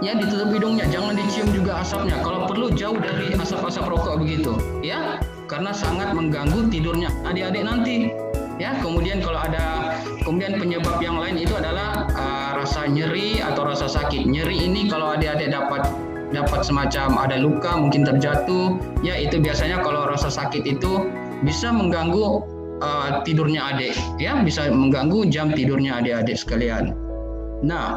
Ya, ditutup hidungnya, jangan dicium juga asapnya. Kalau perlu jauh dari asap-asap rokok begitu, ya, karena sangat mengganggu tidurnya adik-adik nanti. Ya, kemudian kemudian penyebab yang lain itu adalah rasa nyeri atau rasa sakit. Nyeri ini kalau adik-adik dapat semacam ada luka, mungkin terjatuh, ya, itu biasanya kalau rasa sakit itu bisa mengganggu tidurnya adik, ya, bisa mengganggu jam tidurnya adik-adik sekalian. Nah,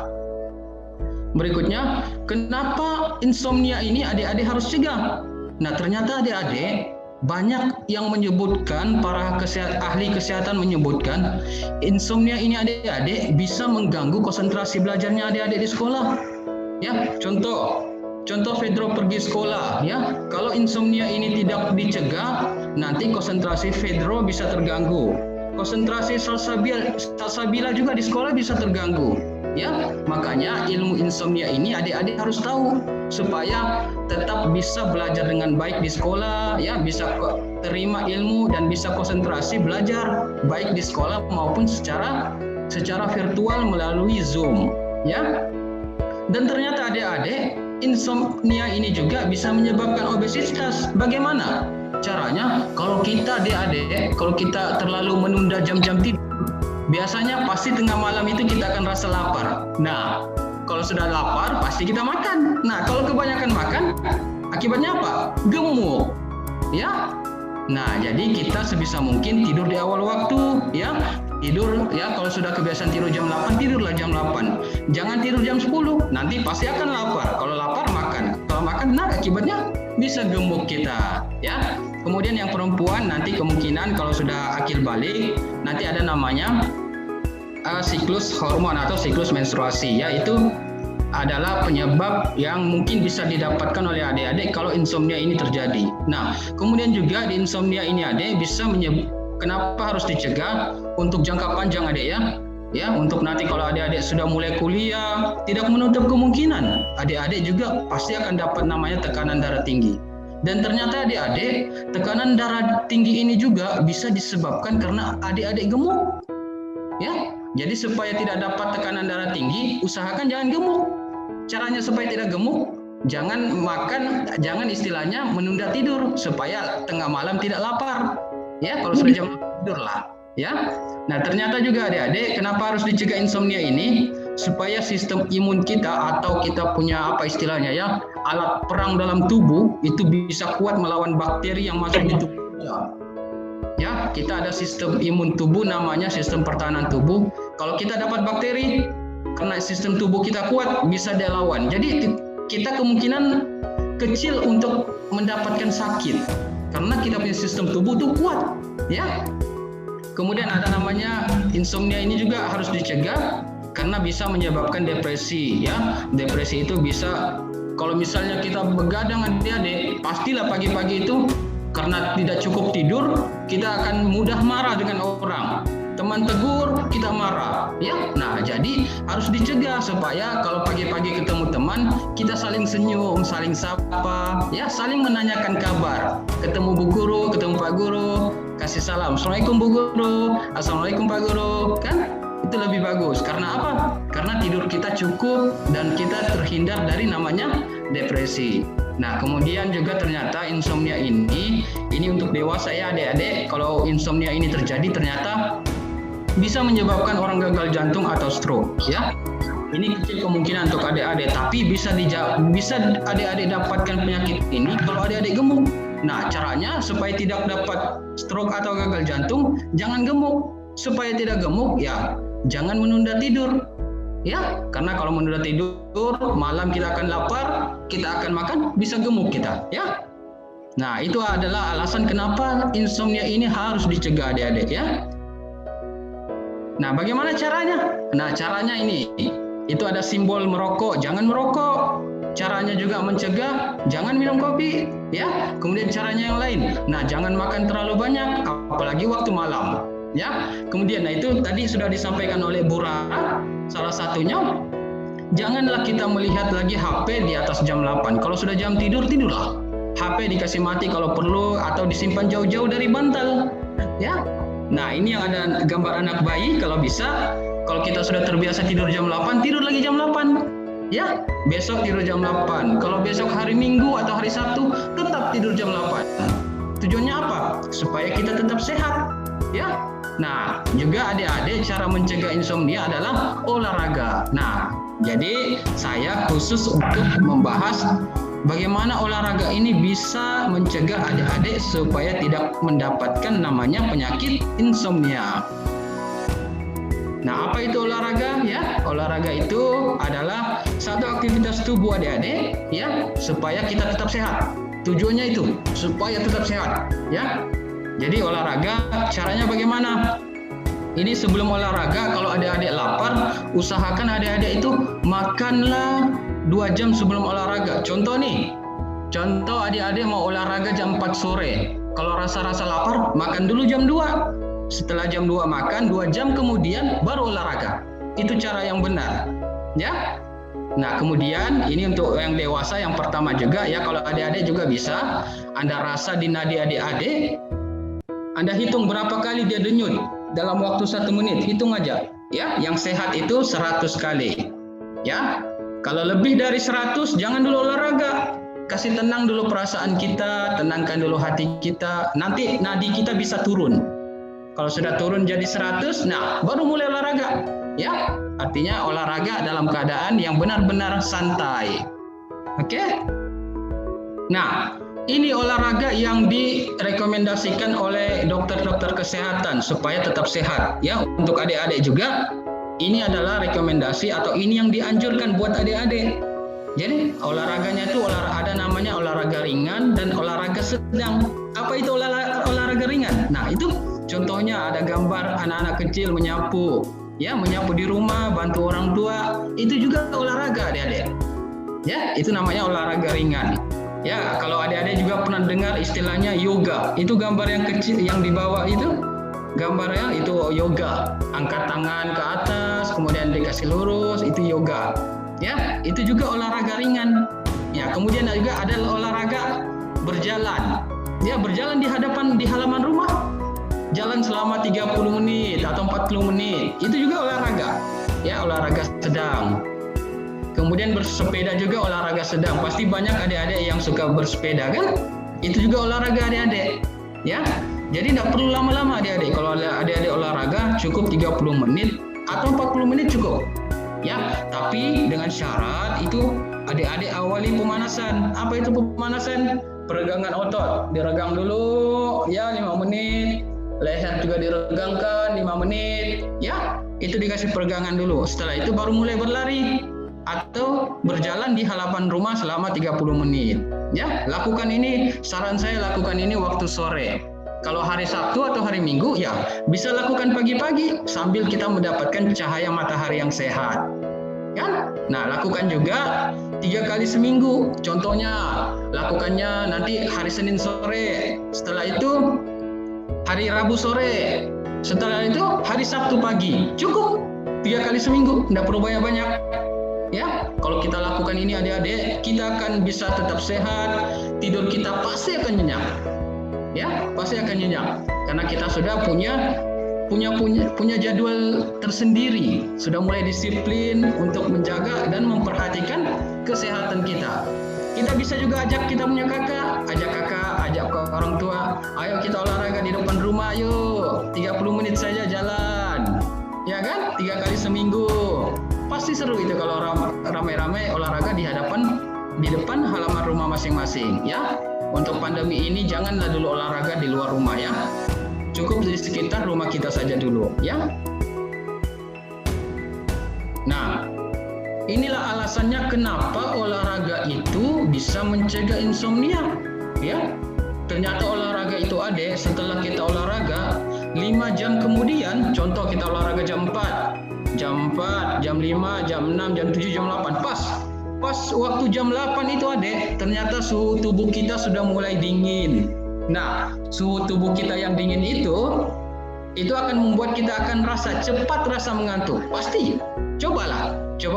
berikutnya, kenapa insomnia ini adik-adik harus cegah? Nah, ternyata adik-adik banyak yang menyebutkan, para ahli kesehatan menyebutkan insomnia ini adik-adik bisa mengganggu konsentrasi belajarnya adik-adik di sekolah. Ya, contoh Fedro pergi sekolah, ya. Kalau insomnia ini tidak dicegah, nanti konsentrasi Fedro bisa terganggu. Konsentrasi Salsabila juga di sekolah bisa terganggu. Ya, makanya ilmu insomnia ini adik-adik harus tahu supaya tetap bisa belajar dengan baik di sekolah, ya, bisa terima ilmu dan bisa konsentrasi belajar baik di sekolah maupun secara virtual melalui Zoom, ya. Dan ternyata adik-adik, insomnia ini juga bisa menyebabkan obesitas. Bagaimana caranya? Kalau kita adik-adik, kalau kita terlalu menunda jam-jam tidur, biasanya pasti tengah malam itu kita akan rasa lapar. Nah, kalau sudah lapar pasti kita makan. Nah, kalau kebanyakan makan, akibatnya apa? Gemuk. Ya. Nah, jadi kita sebisa mungkin tidur di awal waktu, ya. Tidur, ya, kalau sudah kebiasaan tidur jam 8, tidurlah jam 8. Jangan tidur jam 10, nanti pasti akan lapar. Kalau lapar makan. Kalau makan, nah akibatnya bisa gemuk kita, ya. Kemudian yang perempuan nanti kemungkinan kalau sudah akil balik, nanti ada namanya siklus hormon atau siklus menstruasi, yaitu adalah penyebab yang mungkin bisa didapatkan oleh adik-adik kalau insomnia ini terjadi. Nah, kemudian juga di insomnia ini adik bisa kenapa harus dicegah untuk jangka panjang adik, ya? Ya, untuk nanti kalau adik-adik sudah mulai kuliah, tidak menutup kemungkinan adik-adik juga pasti akan dapat namanya tekanan darah tinggi. Dan ternyata adik-adik, tekanan darah tinggi ini juga bisa disebabkan karena adik-adik gemuk. Ya, jadi supaya tidak dapat tekanan darah tinggi, usahakan jangan gemuk. Caranya supaya tidak gemuk, jangan makan, jangan istilahnya menunda tidur supaya tengah malam tidak lapar. Ya, kalau sudah jam tidurlah. Ya, nah ternyata juga adik-adik, kenapa harus dicegah insomnia ini? Supaya sistem imun kita atau kita punya apa istilahnya ya, alat perang dalam tubuh itu bisa kuat melawan bakteri yang masuk di tubuh kita. Ya, kita ada sistem imun tubuh namanya sistem pertahanan tubuh. Kalau kita dapat bakteri, karena sistem tubuh kita kuat bisa dia lawan. Jadi kita kemungkinan kecil untuk mendapatkan sakit karena kita punya sistem tubuh itu kuat. Ya. Kemudian ada namanya insomnia ini juga harus dicegah karena bisa menyebabkan depresi ya. Depresi itu bisa kalau misalnya kita begadang adik-adik, pastilah pagi-pagi itu karena tidak cukup tidur, kita akan mudah marah dengan orang. Teman tegur, kita marah ya. Nah, jadi harus dicegah supaya kalau pagi-pagi ketemu teman, kita saling senyum, saling sapa ya, saling menanyakan kabar. Ketemu Bu Guru, ketemu Pak Guru, kasih salam. Assalamualaikum Bu Guru, Assalamualaikum Pak Guru, kan? Itu lebih bagus. Karena apa? Karena tidur kita cukup dan kita terhindar dari namanya depresi. Nah, kemudian juga ternyata insomnia ini untuk dewasa ya adik-adik. Kalau insomnia ini terjadi ternyata bisa menyebabkan orang gagal jantung atau stroke ya. Ini kecil kemungkinan untuk adik-adik, tapi bisa adik-adik dapatkan penyakit ini kalau adik-adik gemuk. Nah, caranya supaya tidak dapat stroke atau gagal jantung, jangan gemuk. Supaya tidak gemuk ya, jangan menunda tidur. Ya, karena kalau menunda tidur, malam kita akan lapar, kita akan makan, bisa gemuk kita, ya. Nah, itu adalah alasan kenapa insomnia ini harus dicegah adik-adik, ya. Nah, bagaimana caranya? Nah, caranya ini, itu ada simbol merokok, jangan merokok. Caranya juga mencegah, jangan minum kopi, ya. Kemudian caranya yang lain, nah jangan makan terlalu banyak, apalagi waktu malam. Ya, kemudian nah itu tadi sudah disampaikan oleh Bu Rara, salah satunya janganlah kita melihat lagi HP di atas jam 8. Kalau sudah jam tidur, tidurlah. HP dikasih mati kalau perlu atau disimpan jauh-jauh dari bantal. Ya. Nah, ini yang ada gambar anak bayi kalau bisa, kalau kita sudah terbiasa tidur jam 8, tidur lagi jam 8. Ya, besok tidur jam 8. Kalau besok hari Minggu atau hari Sabtu tetap tidur jam 8. Tujuannya apa? Supaya kita tetap sehat. Ya. Nah, juga adik-adik cara mencegah insomnia adalah olahraga. Nah, jadi saya khusus untuk membahas bagaimana olahraga ini bisa mencegah adik-adik supaya tidak mendapatkan namanya penyakit insomnia. Nah, apa itu olahraga? Ya, olahraga itu adalah satu aktivitas tubuh adik-adik ya, supaya kita tetap sehat. Tujuannya itu supaya tetap sehat, ya. Jadi olahraga caranya bagaimana? Ini sebelum olahraga kalau adik-adik lapar, usahakan adik-adik itu makanlah 2 jam sebelum olahraga. Contoh nih, contoh adik-adik mau olahraga jam 4 sore. Kalau rasa-rasa lapar, makan dulu jam 2. Setelah jam 2 makan, 2 jam kemudian baru olahraga. Itu cara yang benar. Ya. Nah, kemudian ini untuk yang dewasa yang pertama juga ya, kalau adik-adik juga bisa Anda rasa di nadi adik-adik, Anda hitung berapa kali dia denyut dalam waktu 1 menit, hitung aja. Ya, yang sehat itu 100 kali. Ya. Kalau lebih dari 100 jangan dulu olahraga. Kasih tenang dulu perasaan kita, tenangkan dulu hati kita. Nanti nadi kita bisa turun. Kalau sudah turun jadi 100, nah baru mulai olahraga. Ya, artinya olahraga dalam keadaan yang benar-benar santai. Oke? Nah, ini olahraga yang direkomendasikan oleh dokter-dokter kesehatan supaya tetap sehat. Ya, untuk adik-adik juga, ini adalah rekomendasi atau ini yang dianjurkan buat adik-adik. Jadi olahraganya itu ada namanya olahraga ringan dan olahraga sedang. Apa itu olahraga ringan? Nah, itu contohnya ada gambar anak-anak kecil menyapu. Ya, menyapu di rumah, bantu orang tua, itu juga olahraga adik-adik. Ya, itu namanya olahraga ringan. Ya, kalau adik-adik juga pernah dengar istilahnya yoga. Itu gambar yang kecil yang di bawah itu, gambarnya itu yoga. Angkat tangan ke atas, kemudian dikasih lurus, itu yoga. Ya, itu juga olahraga ringan. Ya, kemudian juga ada olahraga berjalan. Ya, berjalan di halaman rumah. Jalan selama 30 menit atau 40 menit. Itu juga olahraga. Ya, olahraga sedang. Kemudian bersepeda juga olahraga sedang. Pasti banyak adik-adik yang suka bersepeda kan? Itu juga olahraga adik-adik. Ya. Jadi tidak perlu lama-lama adik-adik. Kalau adik-adik olahraga cukup 30 menit atau 40 menit cukup. Ya, tapi dengan syarat itu adik-adik awali pemanasan. Apa itu pemanasan? Peregangan otot. Diregang dulu ya 5 menit. Leher juga diregangkan 5 menit. Ya, itu dikasih peregangan dulu. Setelah itu baru mulai berlari atau berjalan di halaman rumah selama 30 menit. Ya, lakukan ini, saran saya lakukan ini waktu sore. Kalau hari Sabtu atau hari Minggu, ya bisa lakukan pagi-pagi sambil kita mendapatkan cahaya matahari yang sehat. Kan? Nah, lakukan juga 3 kali seminggu. Contohnya, lakukannya nanti hari Senin sore. Setelah itu hari Rabu sore. Setelah itu hari Sabtu pagi. Cukup 3 kali seminggu, tidak perlu banyak-banyak. Ya, kalau kita lakukan ini adik-adik, kita akan bisa tetap sehat. Tidur kita pasti akan nyenyak. Ya, pasti akan nyenyak. Karena kita sudah punya jadwal tersendiri, sudah mulai disiplin untuk menjaga dan memperhatikan kesehatan kita. Kita bisa juga ajak kita punya kakak, ajak ke orang tua, ayo kita olahraga di depan rumah, yuk 30 menit saja jalan, ya kan, 3 kali seminggu. Pasti seru itu kalau ramai-ramai olahraga di depan halaman rumah masing-masing. Ya, untuk pandemi ini janganlah dulu olahraga di luar rumah ya. Cukup di sekitar rumah kita saja dulu, ya. Nah, inilah alasannya kenapa olahraga itu bisa mencegah insomnia, ya. Ternyata olahraga itu adik, setelah kita olahraga 5 jam kemudian, contoh kita olahraga jam 4, jam 5, jam 6, jam 7, jam 8, pas waktu jam 8 itu adik, ternyata suhu tubuh kita sudah mulai dingin. Nah, suhu tubuh kita yang dingin itu akan membuat kita akan cepat rasa mengantuk. Pasti. Coba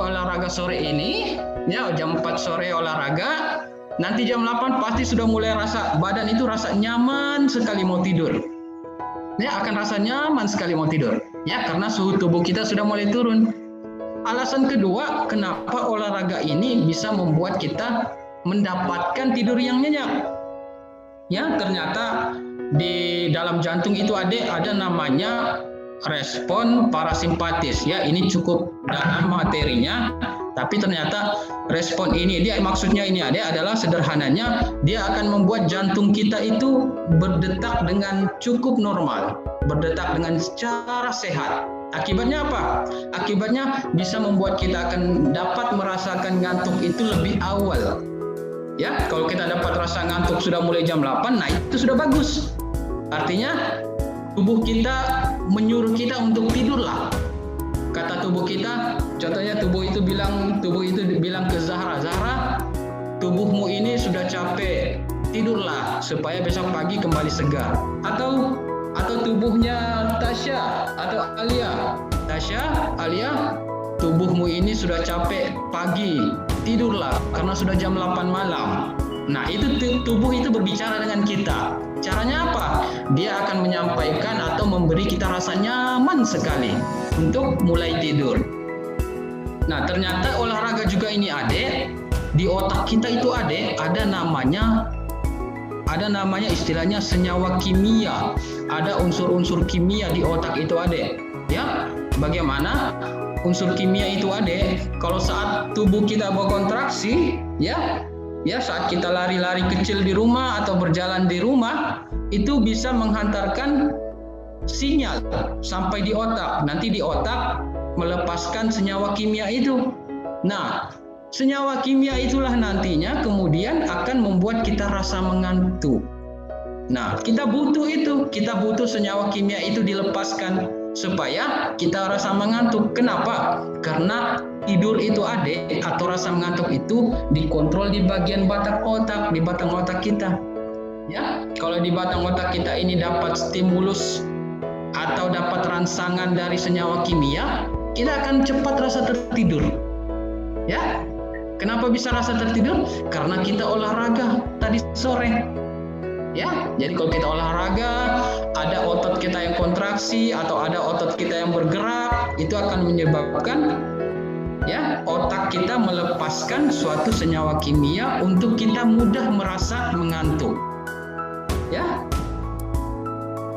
olahraga sore ini, ya jam 4 sore olahraga, nanti jam 8 pasti sudah mulai badan itu rasa nyaman sekali mau tidur. Ya, akan rasa nyaman sekali mau tidur. Ya, karena suhu tubuh kita sudah mulai turun. Alasan kedua, kenapa olahraga ini bisa membuat kita mendapatkan tidur yang nyenyak. Ya, ternyata di dalam jantung itu ada namanya respon parasimpatis. Ya, ini cukup dalam materinya, tapi ternyata respon ini maksudnya ini adalah sederhananya dia akan membuat jantung kita itu berdetak dengan cukup normal, berdetak dengan secara sehat. Akibatnya apa? Akibatnya bisa membuat kita akan dapat merasakan ngantuk itu lebih awal. Ya, kalau kita dapat rasa ngantuk sudah mulai jam 8, nah itu sudah bagus. Artinya tubuh kita menyuruh kita untuk tidurlah. Kata tubuh kita, contohnya tubuh itu bilang ke Zahra, tubuhmu ini sudah capek, tidurlah supaya besok pagi kembali segar. Atau tubuhnya Tasya atau Alia, tubuhmu ini sudah capek pagi, tidurlah karena sudah jam 8 malam. Nah, itu tubuh itu berbicara dengan kita. Caranya apa? Dia akan menyampaikan atau memberi kita rasa nyaman sekali untuk mulai tidur. Nah, ternyata olahraga juga ini adik, di otak kita itu adik ada namanya istilahnya senyawa kimia. Ada unsur-unsur kimia di otak itu adik. Ya, bagaimana unsur kimia itu adik? Kalau saat tubuh kita berkontraksi, ya saat kita lari-lari kecil di rumah atau berjalan di rumah, itu bisa menghantarkan sinyal sampai di otak. Nanti di otak melepaskan senyawa kimia itu. Nah, senyawa kimia itulah nantinya kemudian akan membuat kita rasa mengantuk. Nah, kita butuh senyawa kimia itu dilepaskan supaya kita rasa mengantuk. Kenapa? Karena tidur itu adik atau rasa mengantuk itu dikontrol di bagian batang otak kita. Ya, kalau di batang otak kita ini dapat stimulus atau dapat rangsangan dari senyawa kimia, kita akan cepat rasa tertidur. Ya. Kenapa bisa rasa tertidur? Karena kita olahraga tadi sore. Ya, jadi kalau kita olahraga, ada otot kita yang kontraksi atau ada otot kita yang bergerak, itu akan menyebabkan ya otak kita melepaskan suatu senyawa kimia untuk kita mudah merasa mengantuk. Ya.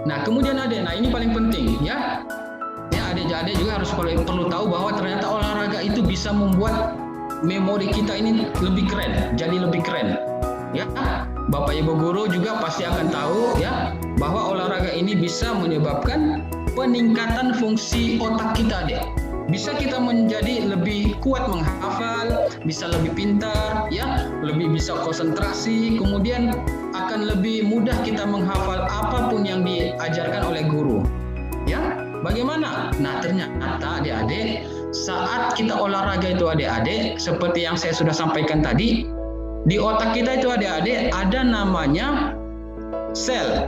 Nah, kemudian nah ini paling penting ya. Ya, adik-adik juga harus perlu tahu bahwa ternyata olahraga itu bisa membuat memori kita ini lebih keren, jadi lebih keren. Ya, Bapak Ibu guru juga pasti akan tahu ya bahwa olahraga ini bisa menyebabkan peningkatan fungsi otak kita, deh. Bisa kita menjadi lebih kuat menghafal, bisa lebih pintar, ya, lebih bisa konsentrasi, kemudian akan lebih mudah kita menghafal apapun yang diajarkan oleh guru. Ya, bagaimana? Nah, ternyata adik-adik, saat kita olahraga itu adik-adik, seperti yang saya sudah sampaikan tadi, di otak kita itu adik-adik ada namanya sel.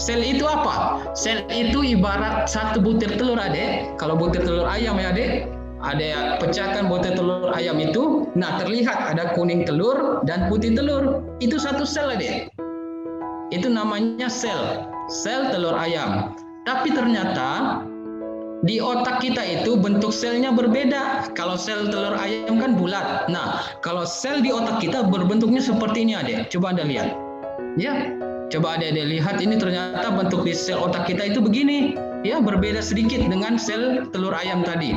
Sel itu apa? Sel itu ibarat satu butir telur adik. Kalau butir telur ayam ya adik, ada pecahkan butir telur ayam itu, nah terlihat ada kuning telur dan putih telur. Itu satu sel adik. Itu namanya sel telur ayam. Tapi ternyata di otak kita itu bentuk selnya berbeda. Kalau sel telur ayam kan bulat. Nah, kalau sel di otak kita berbentuknya seperti ini adik. Coba Anda lihat. Ya, coba adik lihat ini ternyata bentuk di sel otak kita itu begini. Ya, berbeda sedikit dengan sel telur ayam tadi.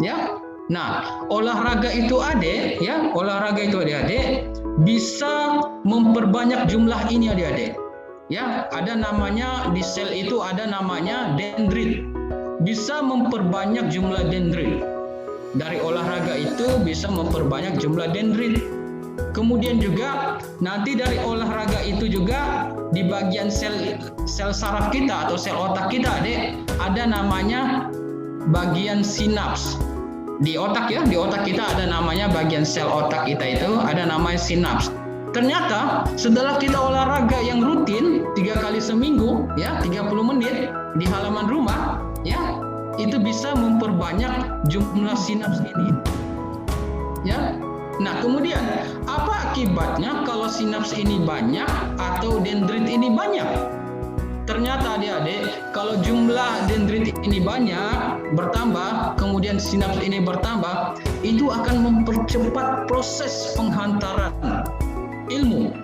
Ya. Nah, olahraga itu adik, ya, olahraga itu adik-adik bisa memperbanyak jumlah ini adik-adik. Ya, ada namanya di sel itu ada namanya dendrit. Bisa memperbanyak jumlah dendrit. Dari olahraga itu bisa memperbanyak jumlah dendrit. Kemudian juga nanti dari olahraga itu juga di bagian sel saraf kita atau sel otak kita adik, ada namanya bagian sinaps. Di otak ya, di otak kita ada namanya bagian sel otak kita itu ada namanya sinaps. Ternyata setelah kita olahraga yang rutin 3 kali seminggu ya 30 menit di halaman rumah ya, itu bisa memperbanyak jumlah sinaps ini. Ya. Nah, kemudian apa akibatnya kalau sinaps ini banyak atau dendrit ini banyak? Ternyata adik-adik, kalau jumlah dendrit ini banyak, bertambah, kemudian sinaps ini bertambah, itu akan mempercepat proses penghantaran ilmu.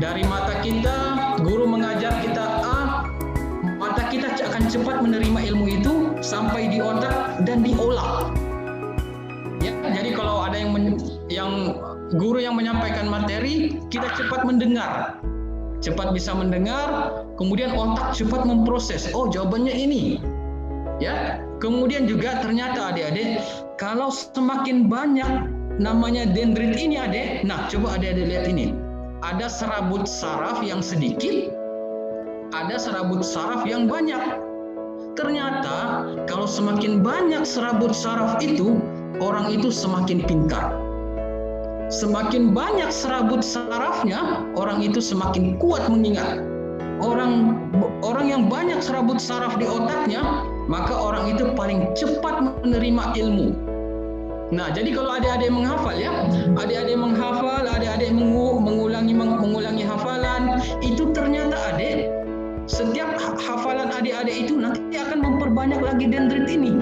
Dari mata kita, guru mengajar kita A, mata kita akan cepat menerima ilmu itu sampai di otak dan diolah. Ya, jadi kalau ada yang guru yang menyampaikan materi, kita cepat mendengar, cepat bisa mendengar, kemudian otak cepat memproses. Oh, jawabannya ini. Ya, kemudian juga ternyata adik-adik, kalau semakin banyak namanya dendrit ini adik, nah coba adik-adik lihat ini. Ada serabut saraf yang sedikit, ada serabut saraf yang banyak. Ternyata kalau semakin banyak serabut saraf itu, orang itu semakin pintar. Semakin banyak serabut sarafnya, orang itu semakin kuat mengingat. Orang yang banyak serabut saraf di otaknya, maka orang itu paling cepat menerima ilmu. Nah, jadi kalau adik-adik menghafal ya, adik-adik menghafal, adik-adik mengulangi hafalan, itu ternyata adik, setiap hafalan adik-adik itu nanti akan memperbanyak lagi dendrit ini.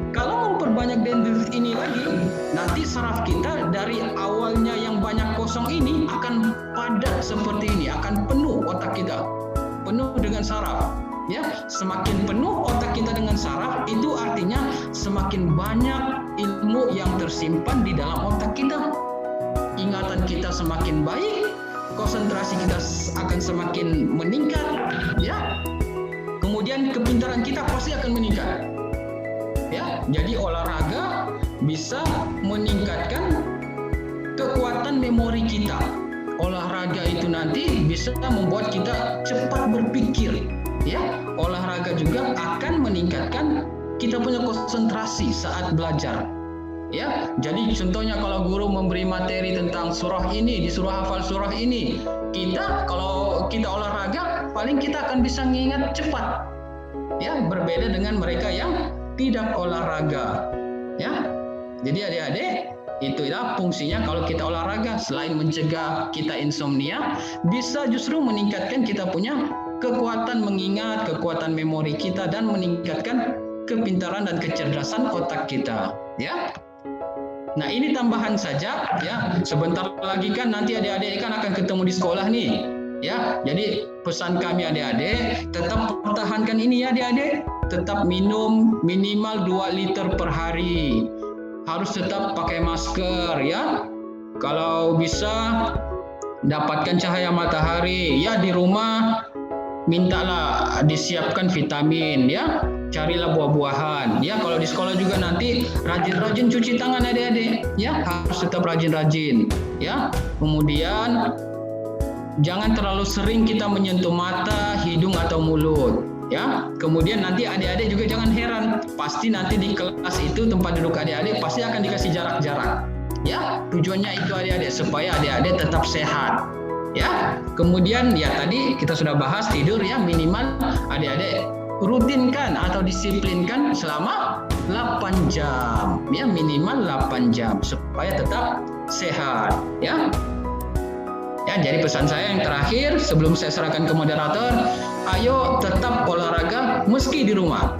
Kalau memperbanyak dendrit ini lagi, nanti saraf kita dari awalnya yang banyak kosong ini akan padat seperti ini, akan penuh otak kita, penuh dengan saraf. Ya, semakin penuh otak kita dengan saraf, itu artinya semakin banyak ilmu yang tersimpan di dalam otak kita. Ingatan kita semakin baik, konsentrasi kita akan semakin meningkat, ya. Kemudian kepintaran kita pasti akan meningkat. Ya, jadi olahraga bisa meningkatkan kekuatan memori kita. Olahraga itu nanti bisa membuat kita cepat berpikir. Ya, olahraga juga akan meningkatkan kita punya konsentrasi saat belajar. Ya, jadi contohnya kalau guru memberi materi tentang surah ini, disuruh hafal surah ini, kalau kita olahraga, paling kita akan bisa mengingat cepat. Ya, berbeda dengan mereka yang tidak olahraga. Ya, jadi adik-adik, Itulah fungsinya kalau kita olahraga, selain mencegah kita insomnia, bisa justru meningkatkan kita punya kekuatan mengingat, kekuatan memori kita, dan meningkatkan kepintaran dan kecerdasan otak kita, ya. Nah, ini tambahan saja, ya. Sebentar lagi kan nanti adik-adik kan akan ketemu di sekolah nih, ya. Jadi pesan kami adik-adik, tetap pertahankan ini ya adik-adik. Tetap minum minimal 2 liter per hari. Harus tetap pakai masker, ya. Kalau bisa dapatkan cahaya matahari, ya. Di rumah mintalah disiapkan vitamin, ya. Carilah buah-buahan, ya. Kalau di sekolah juga nanti rajin-rajin cuci tangan adik-adik, ya. Harus tetap rajin-rajin, ya. Kemudian jangan terlalu sering kita menyentuh mata, hidung atau mulut, ya. Kemudian nanti adik-adik juga jangan heran, pasti nanti di kelas itu tempat duduk adik-adik pasti akan dikasih jarak-jarak, ya. Tujuannya itu adik-adik supaya adik-adik tetap sehat, ya. Kemudian ya tadi kita sudah bahas tidur, ya, minimal adik-adik rutinkan atau disiplinkan selama 8 jam, ya, minimal 8 jam supaya tetap sehat, ya. Ya, jadi pesan saya yang terakhir sebelum saya serahkan ke moderator, ayo tetap olahraga meski di rumah.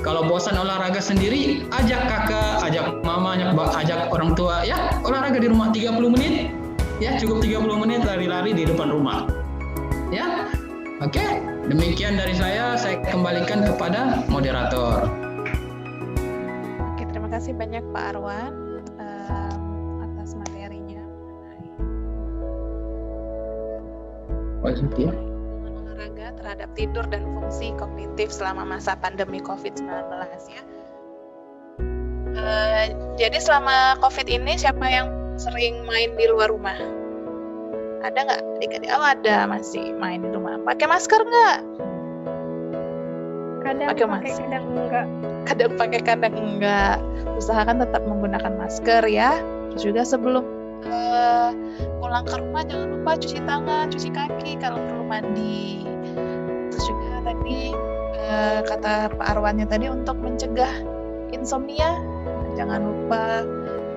Kalau bosan olahraga sendiri, ajak kakak, ajak mama, ajak orang tua, ya, olahraga di rumah 30 menit. Ya, cukup 30 menit lari-lari di depan rumah. Ya. Oke, demikian dari saya kembalikan kepada moderator. Oke, terima kasih banyak Pak Arwan atas materinya mengenai olahraga terhadap tidur dan fungsi kognitif selama masa pandemi COVID-19 ya. Jadi selama COVID ini siapa yang sering main di luar rumah? Ada nggak adik-adik? Oh, ada, masih main di rumah. Pakai masker nggak? Kadang Pakai pakai, masker. kadang enggak. Kadang pakai, kadang enggak. Usahakan tetap menggunakan masker ya. Terus juga sebelum pulang ke rumah jangan lupa cuci tangan, cuci kaki kalau perlu mandi. Terus juga tadi kata Pak Arwannya tadi untuk mencegah insomnia, jangan lupa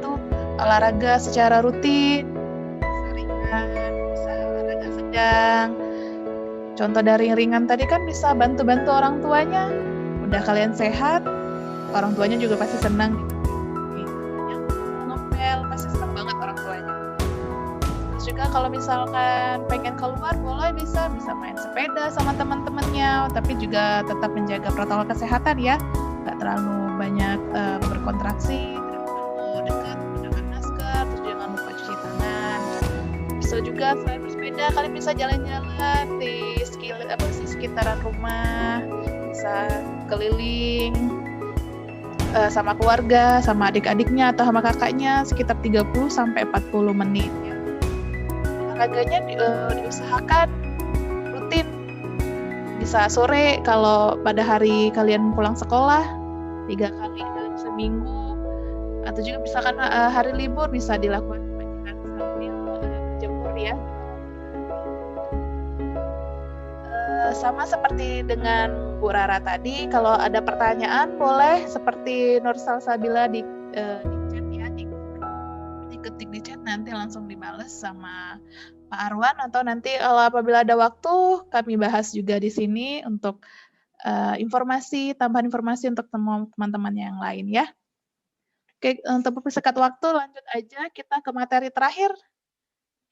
tuh olahraga secara rutin, bisa ringan, bisa olahraga sedang. Contoh dari ringan tadi kan bisa bantu-bantu orang tuanya. Udah kalian sehat, orang tuanya juga pasti senang. Yang ngepel pasti senang banget orang tuanya. Terus juga kalau misalkan pengen keluar boleh bisa main sepeda sama teman-temannya, tapi juga tetap menjaga protokol kesehatan ya. Nggak terlalu banyak berkontraksi, tidak terlalu dekat, menggunakan masker, terus jangan lupa cuci tangan. Bisa juga selain bersepeda, kalian bisa jalan-jalan di sekitaran rumah, bisa keliling sama keluarga, sama adik-adiknya atau sama kakaknya sekitar 30-40 menit ya. Olahraganya diusahakan rutin, bisa sore kalau pada hari kalian pulang sekolah 3 kali dalam seminggu, atau juga misalkan hari libur bisa dilakukan sambil berjemur ya. Sama seperti dengan Bu Rara tadi, kalau ada pertanyaan boleh seperti Nur Salsabila di chat ya, diketik di chat nanti langsung dibalas sama Pak Arwan, atau nanti kalau apabila ada waktu kami bahas juga di sini untuk tambahan informasi untuk teman-teman yang lain ya. Oke, untuk mempercepat waktu lanjut aja kita ke materi terakhir,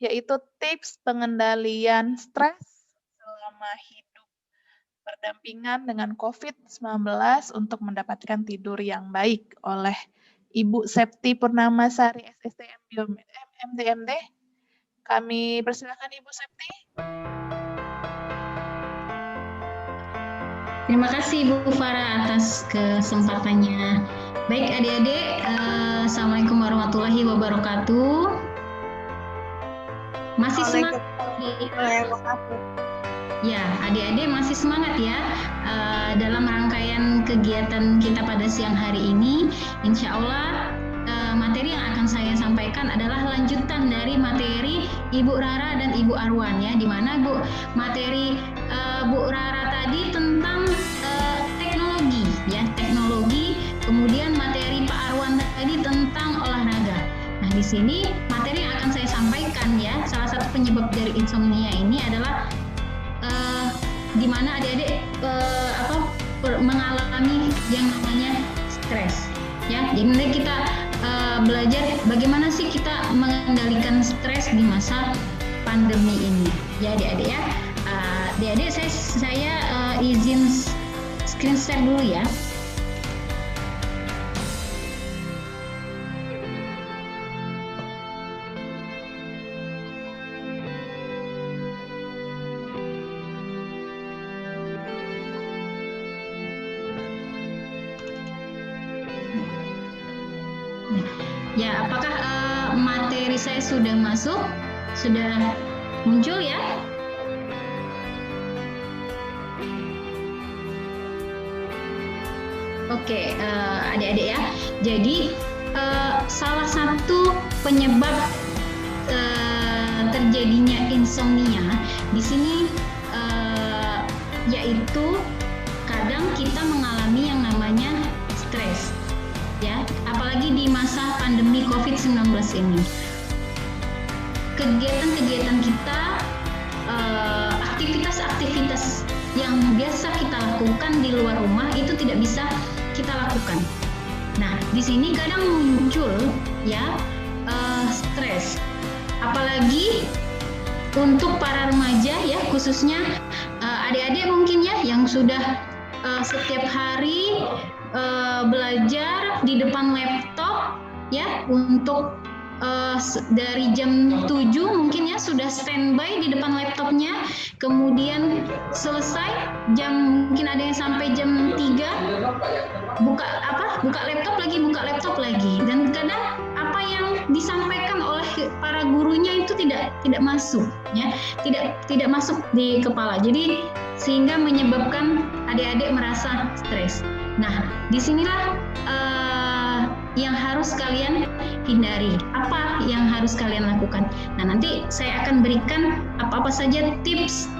yaitu tips pengendalian stres selama hidup berdampingan dengan COVID-19 untuk mendapatkan tidur yang baik oleh Ibu Septi Purnamasari SSTM MDMD. Kami persilakan Ibu Septi. Terima kasih Bu Farah atas kesempatannya. Baik adik-adik, Assalamualaikum warahmatullahi wabarakatuh. Masih semangat? Ya, adik-adik masih semangat ya dalam rangkaian kegiatan kita pada siang hari ini. Insya Allah materi yang akan saya sampaikan adalah lanjutan dari materi Ibu Rara dan Ibu Arwan ya, di mana materi Bu Rara tadi tentang teknologi ya, teknologi. Kemudian materi Pak Arwan tadi tentang olahraga. Nah, di sini materi yang akan saya sampaikan ya, salah satu penyebab dari insomnia ini adalah di mana adik-adik mengalami yang namanya stres ya. Jadi nanti kita belajar bagaimana sih kita mengendalikan stres di masa pandemi ini ya adik-adik ya. Adik-adik saya izin screen share dulu ya. Ya, apakah materi saya sudah masuk? Sudah muncul ya? Oke, adik-adik ya. Jadi salah satu penyebab terjadinya insomnia di sini yaitu kadang kita mengalami yang namanya stres. Ya, apalagi di masa pandemi COVID-19 ini. Kegiatan-kegiatan kita, aktivitas-aktivitas yang biasa kita lakukan di luar rumah itu tidak bisa kita lakukan. Nah, di sini kadang muncul ya stres. Apalagi untuk para remaja ya, khususnya adik-adik mungkin ya yang sudah setiap hari belajar di depan laptop ya, untuk dari jam 7 mungkin ya sudah standby di depan laptopnya, kemudian selesai jam, mungkin ada yang sampai jam 3 buka laptop lagi, dan kadang apa yang disampaikan oleh para gurunya itu tidak masuk ya, tidak masuk di kepala, jadi sehingga menyebabkan adik-adik merasa stres. Nah, disinilah yang harus kalian hindari. Apa yang harus kalian lakukan? Nah, nanti saya akan berikan apa-apa saja tips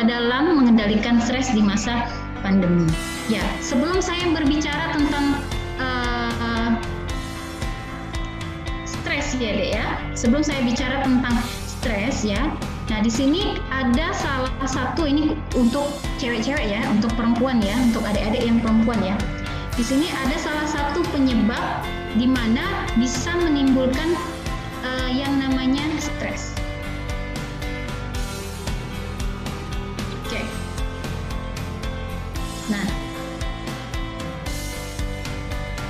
dalam mengendalikan stres di masa pandemi. Ya, sebelum saya berbicara tentang stres ya, Dek ya. Sebelum saya bicara tentang stres ya. Nah, di sini ada salah satu, ini untuk cewek-cewek ya, untuk perempuan ya, untuk adik-adik yang perempuan ya. Di sini ada salah satu penyebab di mana bisa menimbulkan yang namanya stres. Oke. Nah,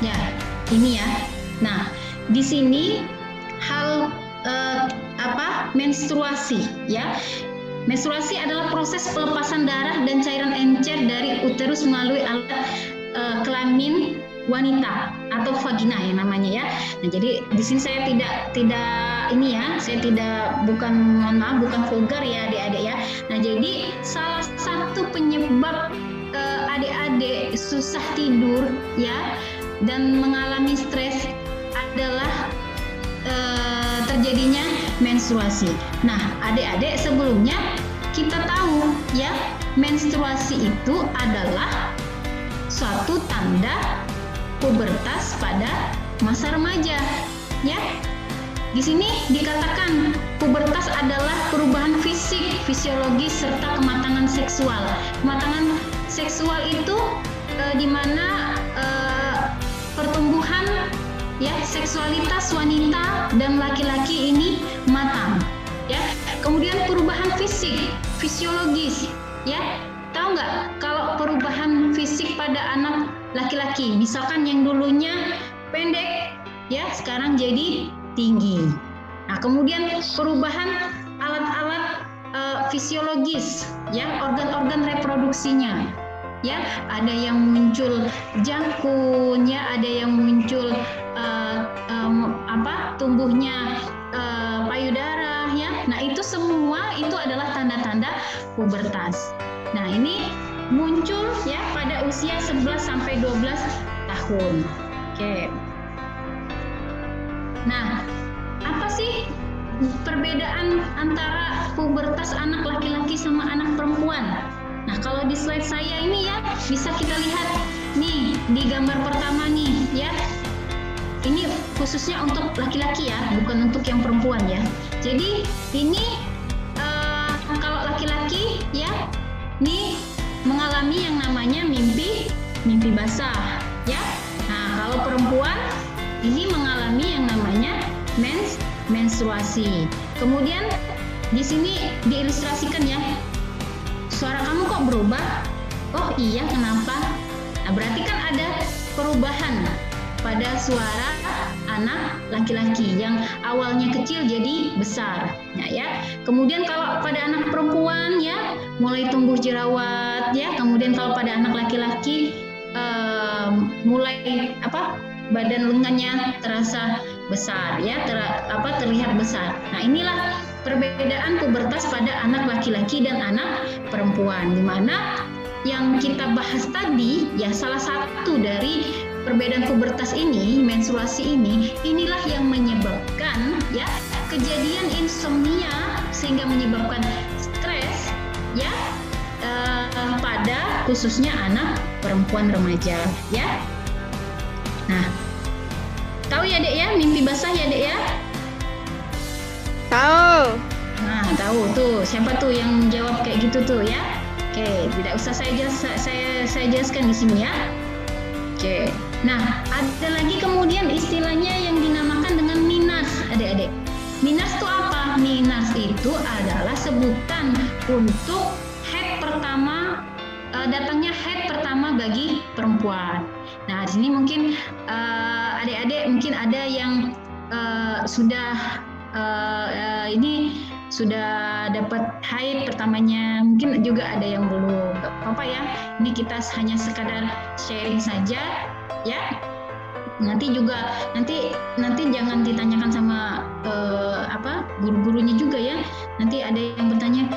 ya ini ya. Nah, di sini hal menstruasi ya. Menstruasi adalah proses pelepasan darah dan cairan encer dari uterus melalui alat kelamin wanita atau vagina ya namanya ya. Nah, jadi di sini saya bukan vulgar ya adik-adik ya. Nah, jadi salah satu penyebab adik-adik susah tidur ya dan mengalami stres adalah terjadinya menstruasi. Nah, adik-adik, sebelumnya kita tahu ya, menstruasi itu adalah suatu tanda pubertas pada masa remaja ya. Di sini dikatakan pubertas adalah perubahan fisik, fisiologis serta kematangan seksual. Kematangan seksual itu di mana pertumbuhan ya seksualitas wanita dan laki-laki ini matang ya. Kemudian perubahan fisik, fisiologis ya. Tahu nggak kalau perubahan fisik pada anak laki-laki, misalkan yang dulunya pendek ya sekarang jadi tinggi. Nah, kemudian perubahan alat-alat fisiologis ya, organ-organ reproduksinya ya, ada yang muncul jangkung ya, ada yang muncul tumbuhnya payudara ya. Nah, itu semua itu adalah tanda-tanda pubertas. Nah, ini muncul ya pada usia 11 sampai 12 tahun. Oke. Nah, apa sih perbedaan antara pubertas anak laki-laki sama anak perempuan? Nah, kalau di slide saya ini ya, bisa kita lihat nih di gambar pertama nih ya. ini khususnya untuk laki-laki ya, bukan untuk yang perempuan ya. Jadi ini kalau laki-laki ya, ini mengalami yang namanya mimpi basah ya. Nah, kalau perempuan ini mengalami yang namanya menstruasi. Kemudian di sini diilustrasikan ya. Suara kamu kok berubah? Oh iya, kenapa? Nah, berarti kan ada perubahan pada suara anak laki-laki yang awalnya kecil jadi besar. Nah, ya. Kemudian kalau pada anak perempuan ya mulai tumbuh jerawat ya. Kemudian kalau pada anak laki-laki mulai badan lengannya terasa besar ya, terlihat besar. Nah, inilah perbedaan pubertas pada anak laki-laki dan anak perempuan, di mana yang kita bahas tadi ya, salah satu dari perbedaan pubertas ini, menstruasi ini, inilah yang menyebabkan ya kejadian insomnia sehingga menyebabkan stres ya pada khususnya anak perempuan remaja ya. Nah, tahu ya Dek ya, mimpi basah ya Dek ya? Tahu. Nah, tahu tuh. Siapa tuh yang jawab kayak gitu tuh ya? Oke, tidak usah saya jelaskan di sini ya. Oke. Nah, ada lagi kemudian istilahnya yang dinamakan dengan minars, adik-adik. Minars itu apa? Minars itu adalah sebutan untuk head pertama, datangnya head pertama bagi perempuan. Nah, di sini mungkin adik-adik mungkin ada yang ini sudah dapat haid pertamanya, mungkin juga ada yang belum. Gak apa-apa ya, ini kita hanya sekadar sharing saja ya. Nanti jangan ditanyakan sama guru-gurunya juga ya. Nanti ada yang bertanya,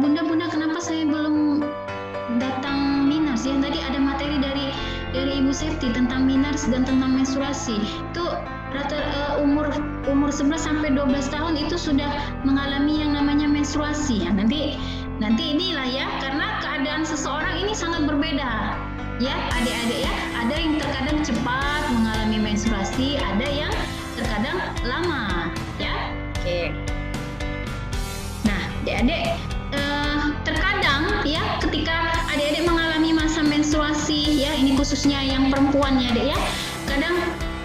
bunda kenapa saya belum datang minars ya? Tadi ada materi dari Ibu Septi tentang minars dan tentang menstruasi. Itu umur 11 sampai 12 tahun itu sudah mengalami yang namanya menstruasi. Ya, nanti inilah ya, karena keadaan seseorang ini sangat berbeda. Ya, adik-adik ya, ada yang terkadang cepat mengalami menstruasi, ada yang terkadang lama, ya. Oke. Nah, adik-adik terkadang ya ketika adik-adik mengalami masa menstruasi ya, ini khususnya yang perempuan ya, Dek ya. Kadang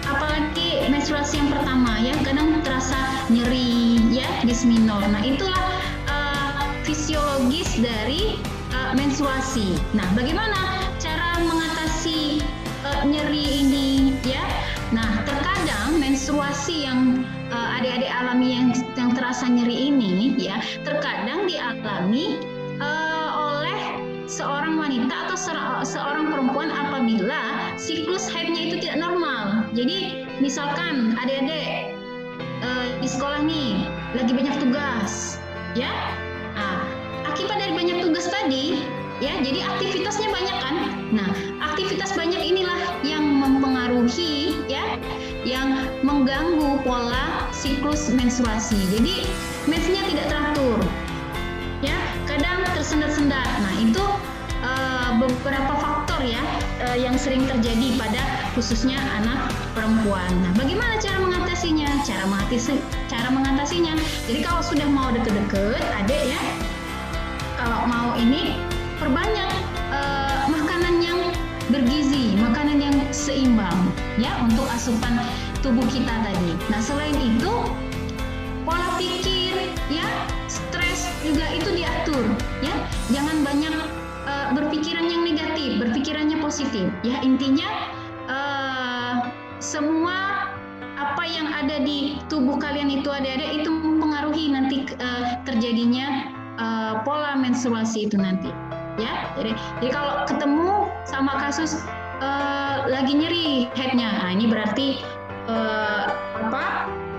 apalagi menstruasi yang pertama ya, kadang terasa nyeri ya, disminor. Nah, itulah fisiologis dari menstruasi. Nah, bagaimana cara mengatasi nyeri ini ya? Nah, terkadang menstruasi yang adik-adik alami yang terasa nyeri ini ya, terkadang dialami oleh seorang wanita atau seorang perempuan apabila siklus haidnya itu tidak normal. Jadi misalkan adik-adik di sekolah nih lagi banyak tugas ya, nah, akibat dari banyak tugas tadi ya, jadi aktivitasnya banyak kan. Nah, aktivitas banyak inilah yang mempengaruhi ya, yang mengganggu pola siklus menstruasi. Jadi mensnya tidak teratur ya, kadang tersendat-sendat. Nah, itu beberapa faktor ya yang sering terjadi pada khususnya anak perempuan. Nah, bagaimana cara mengatasinya? Cara mengatasinya. Jadi kalau sudah mau deket-deket, adik ya, kalau mau ini perbanyak makanan yang bergizi, makanan yang seimbang ya untuk asupan tubuh kita tadi. Nah, selain itu pola pikir ya, stres juga itu diatur ya. Jangan banyak berpikiran yang negatif, berpikirannya positif ya. Intinya semua apa yang ada di tubuh kalian itu ada itu mempengaruhi nanti terjadinya pola menstruasi itu nanti ya. Jadi kalau ketemu sama kasus lagi nyeri haidnya, nah ini berarti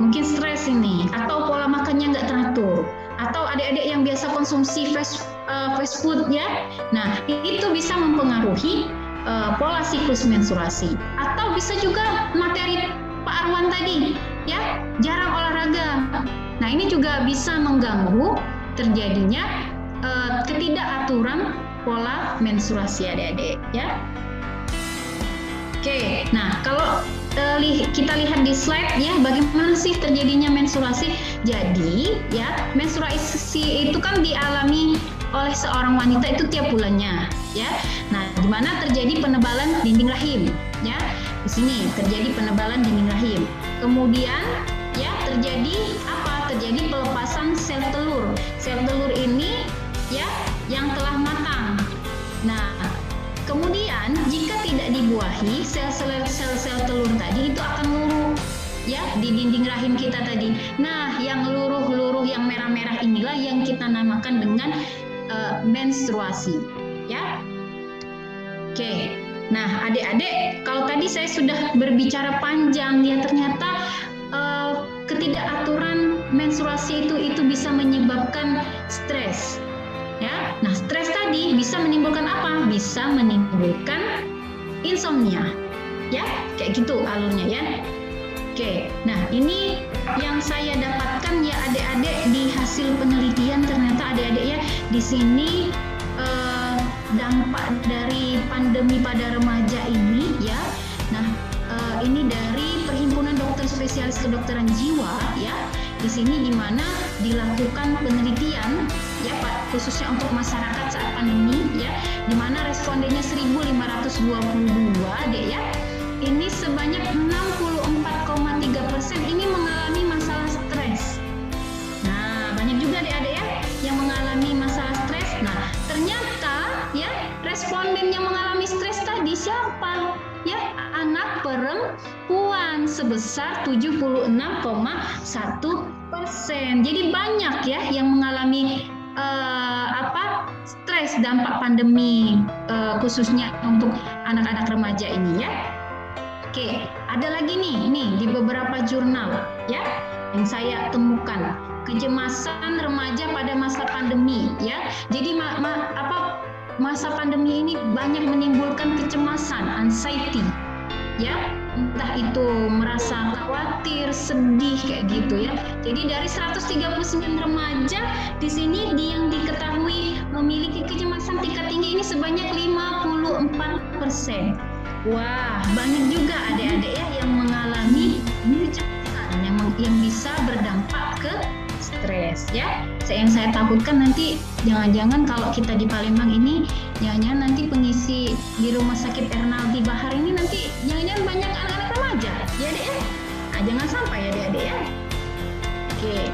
mungkin stres ini, atau pola makannya nggak teratur, atau adik-adik yang biasa konsumsi fast food ya. Nah, itu bisa mempengaruhi pola siklus menstruasi. Atau bisa juga materi Pak Arwan tadi ya, jarang olahraga. Nah, ini juga bisa mengganggu terjadinya ketidakaturan pola menstruasi adik-adik ya. Oke, nah kalau kita lihat di slide ya, bagaimana sih terjadinya menstruasi. Jadi ya, menstruasi itu kan dialami oleh seorang wanita itu tiap bulannya ya. Nah, di mana terjadi penebalan dinding rahim ya. Di sini terjadi penebalan dinding rahim. Kemudian ya terjadi apa? Terjadi pelepasan sel telur. Sel telur ini ya yang telah matang. Nah, kemudian jika tidak dibuahi, sel-sel telur tadi itu akan luruh ya di dinding rahim kita tadi. Nah, yang luruh-luruh yang merah-merah inilah yang kita namakan dengan menstruasi ya. Oke. Nah, adik-adik, kalau tadi saya sudah berbicara panjang ya, ternyata ketidakaturan menstruasi itu bisa menyebabkan stres. Ya, nah stres tadi bisa menimbulkan apa? Bisa menimbulkan insomnia, ya, kayak gitu alurnya ya. Oke, nah ini yang saya dapatkan ya adik-adik di hasil penelitian, ternyata adik-adik ya di sini dampak dari pandemi pada remaja ini ya. Nah ini dari Perhimpunan Dokter Spesialis Kedokteran Jiwa ya. Di sini di mana dilakukan penelitian ya Pak, khususnya untuk masyarakat saat pandemi ya, di mana respondennya 1.522 deh ya. Ini sebanyak 64,3% ini mengalami masalah stres. Nah, banyak juga adik-adik ya yang mengalami masalah stres. Nah, ternyata ya responden yang mengalami stres tadi siapa? Ya, anak perempuan sebesar 76,1%. Jadi banyak ya yang mengalami stres dampak pandemi khususnya untuk anak-anak remaja ini ya. Oke, ada lagi nih di beberapa jurnal ya yang saya temukan, kecemasan remaja pada masa pandemi ya. Jadi masa pandemi ini banyak menimbulkan kecemasan, anxiety ya, entah itu merasa khawatir, sedih kayak gitu ya. Jadi dari 139 remaja di sini yang diketahui memiliki kecemasan tingkat tinggi ini sebanyak 54%. Wah, banyak juga adik-adik ya yang mengalami kecemasan yang bisa berdampak ke stres ya. Yang saya takutkan nanti jangan-jangan kalau kita di Palembang ini, jangan-jangan nanti pengisi di Rumah Sakit Ernaldi Bahar ini nanti jangan-jangan banyak anak-anak remaja ya Dek ya. Nah, jangan sampai ya Dek ya. Oke.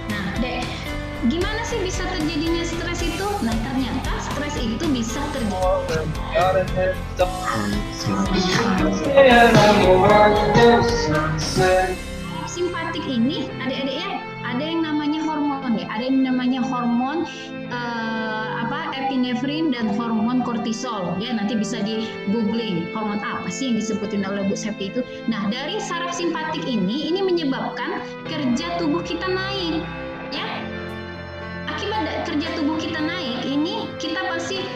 Nah Dek, gimana sih bisa terjadinya stres itu? Nah, ternyata stres itu bisa terjadi. Simpatik ini adik-adik ya, ada yang namanya hormon ya, ada yang namanya hormon epinefrin dan hormon kortisol ya, nanti bisa di googling hormon apa sih yang disebutin oleh Bu Septi itu. Nah, dari saraf simpatik ini menyebabkan kerja tubuh kita naik ya. Akibat kerja tubuh kita naik ini kita pasti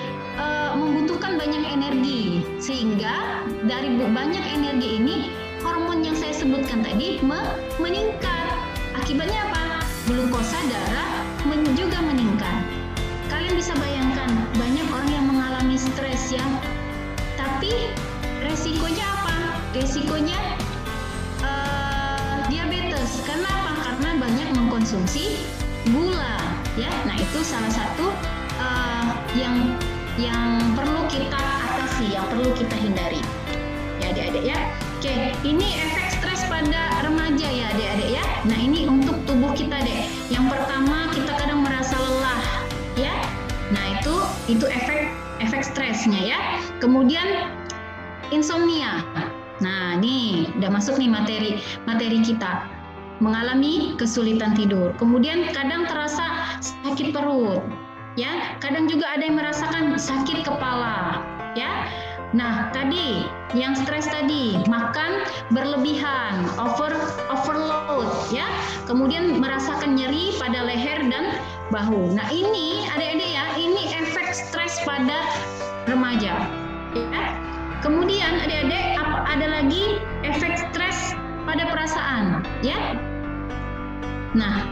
membutuhkan banyak energi, sehingga dari banyak energi ini hormon yang saya sebutkan tadi meningkat. Akibatnya apa? Glukosa darah juga meningkat. Kalian bisa bayangkan banyak orang yang mengalami stres ya, tapi resikonya apa? Resikonya diabetes. Karena apa? Karena banyak mengkonsumsi gula ya. Nah, itu salah satu yang perlu kita atasi, yang perlu kita hindari ya adik-adik ya. Oke, ini efek stres pada remaja ya adik-adik ya. Nah, ini untuk tubuh kita deh. Yang pertama, kita kadang merasa lelah ya. Nah, itu efek stresnya ya. Kemudian insomnia. Nah, nih udah masuk nih materi kita. Mengalami kesulitan tidur. Kemudian kadang terasa sakit perut. Ya, kadang juga ada yang merasakan sakit kepala, ya. Nah, tadi yang stres tadi, makan berlebihan, overload, ya. Kemudian merasakan nyeri pada leher dan bahu. Nah, ini adik-adik ya, ini efek stres pada remaja, ya. Kemudian adik-adik ada lagi efek stres pada perasaan, ya. Nah,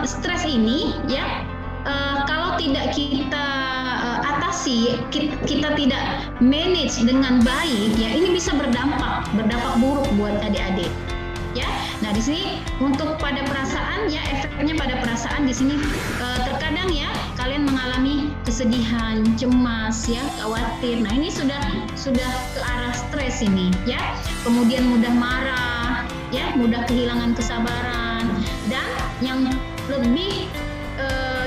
stres ini, ya. kalau tidak kita atasi, kita tidak manage dengan baik, ya ini bisa berdampak buruk buat adik-adik. Ya, nah di sini untuk pada perasaan, ya efeknya pada perasaan di sini terkadang ya kalian mengalami kesedihan, cemas, ya khawatir. Nah ini sudah ke arah stres ini, ya. Kemudian mudah marah, ya mudah kehilangan kesabaran, dan yang lebih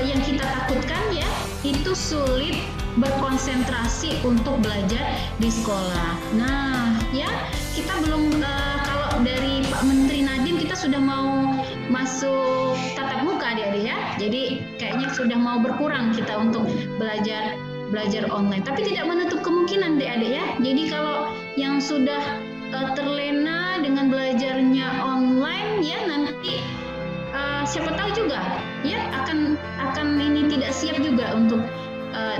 yang kita takutkan ya itu sulit berkonsentrasi untuk belajar di sekolah. Nah, ya kita belum kalau dari Pak Menteri Nadiem kita sudah mau masuk tatap muka adik-adik ya. Jadi kayaknya sudah mau berkurang kita untuk belajar online. Tapi tidak menutup kemungkinan adik-adik ya. Jadi kalau yang sudah terlena dengan belajarnya online ya nanti siapa tahu juga ya akan ini tidak siap juga untuk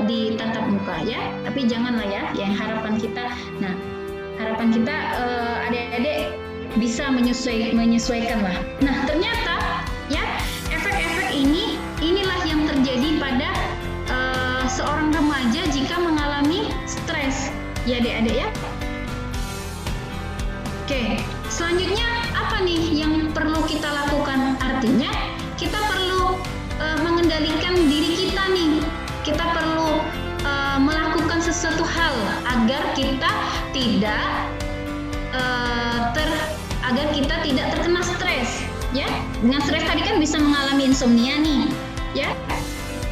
di tatap muka ya, tapi janganlah ya, yang harapan kita adik-adik bisa menyesuaikan lah. Nah ternyata ya efek-efek inilah yang terjadi pada seorang remaja jika mengalami stres ya adik-adik ya. Oke, selanjutnya apa nih yang perlu kita lakukan? Artinya kita perlu mengendalikan diri kita nih. Kita perlu melakukan sesuatu hal agar kita tidak terkena stres, ya. Dengan stres tadi kan bisa mengalami insomnia nih, ya.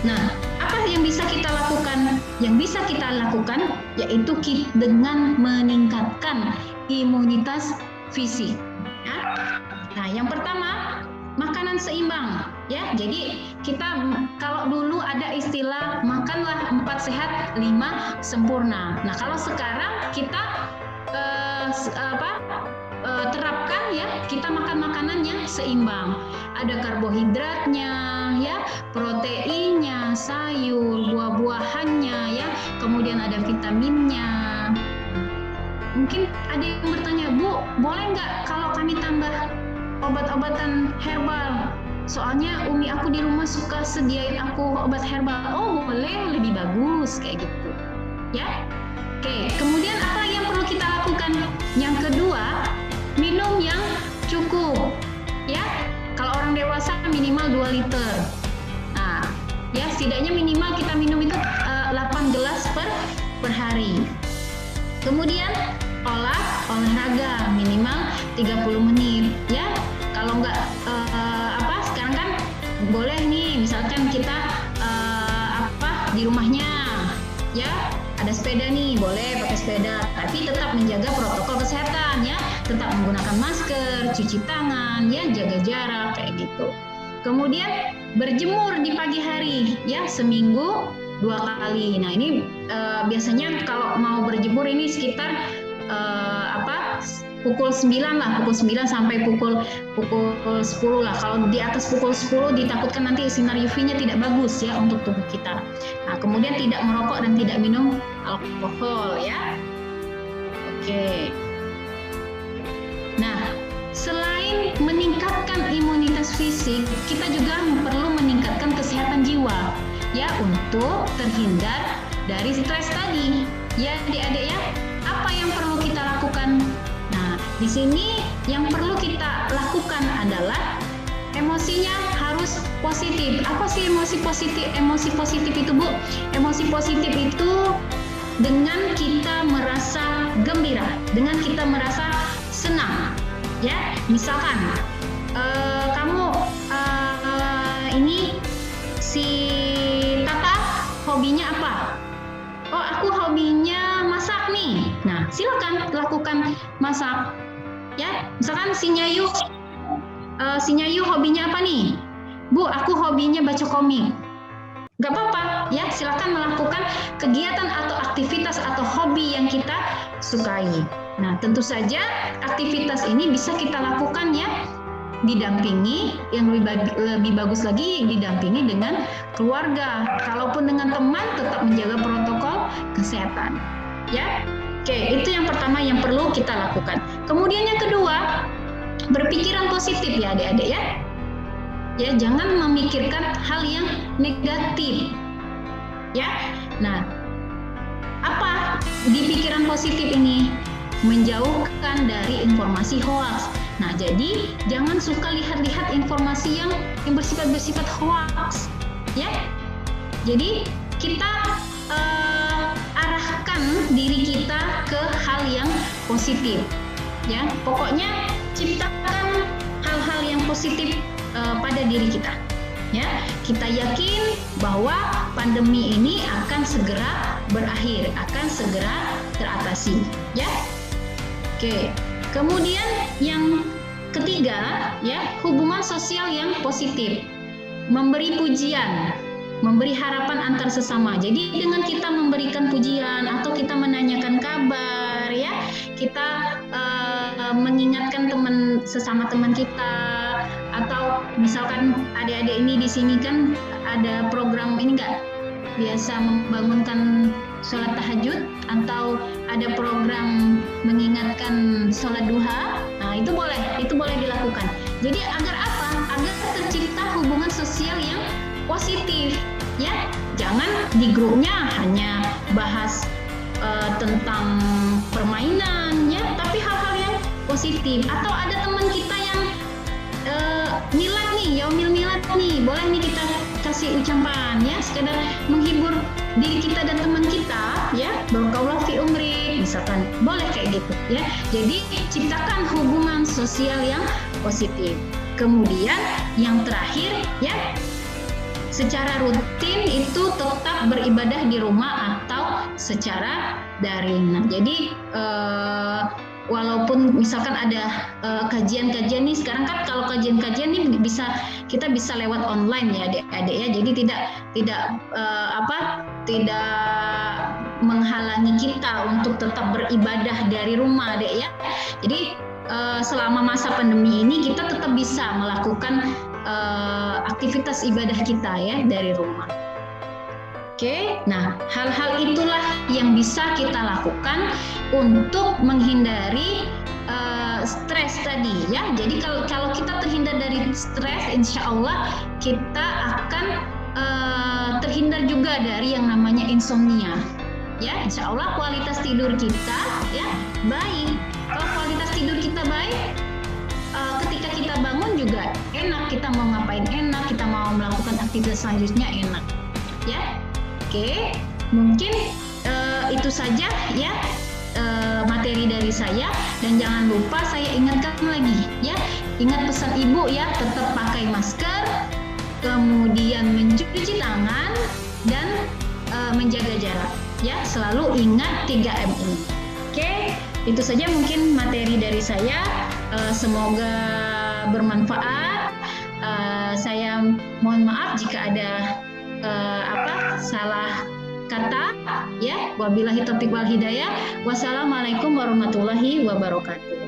Nah, apa yang bisa kita lakukan? Yang bisa kita lakukan yaitu dengan meningkatkan imunitas fisik. Ya. Nah, yang pertama makanan seimbang, ya. Jadi kita kalau dulu ada istilah makanlah 4 sehat 5 sempurna. Nah, kalau sekarang kita terapkan ya, kita makan makanan yang seimbang. Ada karbohidratnya, ya, proteinnya, sayur, buah-buahannya, ya. Kemudian ada vitaminnya. Mungkin ada yang bertanya, Bu, boleh nggak kalau kami tambah obat-obatan herbal? Soalnya umi aku di rumah suka sediain aku obat herbal. Oh boleh, lebih bagus kayak gitu, ya. Oke, kemudian apa yang perlu kita lakukan? Yang kedua, minum yang cukup, ya. Kalau orang dewasa minimal 2 liter. Nah, ya setidaknya minimal kita minum itu 8 gelas per hari. Kemudian olahraga minimal 30 menit, ya. Kalau nggak sekarang kan boleh nih misalkan kita di rumahnya ya ada sepeda nih, boleh pakai sepeda, tapi tetap menjaga protokol kesehatan ya, tetap menggunakan masker, cuci tangan ya, jaga jarak kayak gitu. Kemudian berjemur di pagi hari ya, seminggu 2 kali. Nah ini biasanya kalau mau berjemur ini sekitar pukul 9 lah, pukul 9 sampai pukul 10 lah. Kalau di atas pukul 10 ditakutkan nanti sinar UV-nya tidak bagus ya untuk tubuh kita. Nah, kemudian tidak merokok dan tidak minum alkohol ya. Oke. Nah, selain meningkatkan imunitas fisik, kita juga perlu meningkatkan kesehatan jiwa ya untuk terhindar dari stres tadi. Ya, adik-adik ya. Apa yang perlu kita lakukan? Nah, di sini yang perlu kita lakukan adalah emosinya harus positif. Apa sih emosi positif? Emosi positif itu, Bu? Emosi positif itu dengan kita merasa gembira, dengan kita merasa senang. Ya, misalkan kamu ini si Tata hobinya apa? Oh, aku hobinya masak nih. Nah, silakan lakukan masak. Ya, misalkan si Nyayu hobinya apa nih? Bu, aku hobinya baca komik. Gak apa-apa, ya. Silakan melakukan kegiatan atau aktivitas atau hobi yang kita sukai. Nah, tentu saja aktivitas ini bisa kita lakukan ya didampingi, yang lebih bagus lagi didampingi dengan keluarga. Kalaupun dengan teman tetap menjaga protokol kesehatan. Ya. Oke, itu yang pertama yang perlu kita lakukan. Kemudian yang kedua, berpikiran positif ya adik-adik ya. ya, jangan memikirkan hal yang negatif. Ya. Nah, apa di pikiran positif ini? Menjauhkan dari informasi hoax. Nah, jadi jangan suka lihat-lihat informasi yang bersifat hoax, ya. Jadi kita arahkan diri kita ke hal yang positif, ya. Pokoknya ciptakan hal-hal yang positif pada diri kita, ya. Kita yakin bahwa pandemi ini akan segera berakhir, akan segera teratasi, ya. Oke, kemudian yang ketiga, ya, hubungan sosial yang positif, memberi pujian, memberi harapan antar sesama. Jadi dengan kita memberikan pujian atau kita menanyakan kabar, ya, kita mengingatkan sesama teman kita, atau misalkan adik-adik ini di sini kan ada program ini enggak, biasa membangunkan sholat tahajud atau ada program mengingatkan sholat duha. Nah, itu boleh dilakukan. Jadi agar apa? Agar tercipta hubungan sosial yang positif, ya. Jangan di grupnya hanya bahas tentang permainan, ya, tapi hal-hal yang positif. Atau ada teman kita yang milad nih, yaumil milad nih, boleh nih kita kasih ucapan, ya, sekedar menghibur diri kita dan teman kita, ya, barakallahu fi umri, misalkan, boleh kayak gitu, ya. Jadi ciptakan hubungan sosial yang positif. Kemudian yang terakhir, ya, secara rutin itu tetap beribadah di rumah atau secara daring. Nah, jadi walaupun misalkan ada kajian-kajian nih, sekarang kan kalau kajian-kajian nih kita bisa lewat online, ya adik-adik, ya. Jadi tidak menghalangi kita untuk tetap beribadah dari rumah, adik, ya. Jadi selama masa pandemi ini kita tetap bisa melakukan aktivitas ibadah kita, ya, dari rumah. Oke, nah hal-hal itulah yang bisa kita lakukan untuk menghindari stres tadi, ya. Jadi kalau kita terhindar dari stres, insya Allah kita akan terhindar juga dari yang namanya insomnia, ya. Insya Allah kualitas tidur kita, ya, baik. Kalau kualitas tidur kita baik, ketika kita bangun juga enak, kita mau ngapain enak, kita mau melakukan aktivitas selanjutnya enak, ya. Oke, mungkin itu saja, ya, materi dari saya. Dan jangan lupa saya ingatkan lagi, ya, ingat pesan ibu, ya, tetap pakai masker, kemudian mencuci tangan, dan menjaga jarak, ya. Selalu ingat 3M ini. Oke, itu saja mungkin materi dari saya. Semoga bermanfaat. Saya mohon maaf jika ada salah kata, ya. Wabillahi taufiq wal hidayah. Wassalamualaikum warahmatullahi wabarakatuh.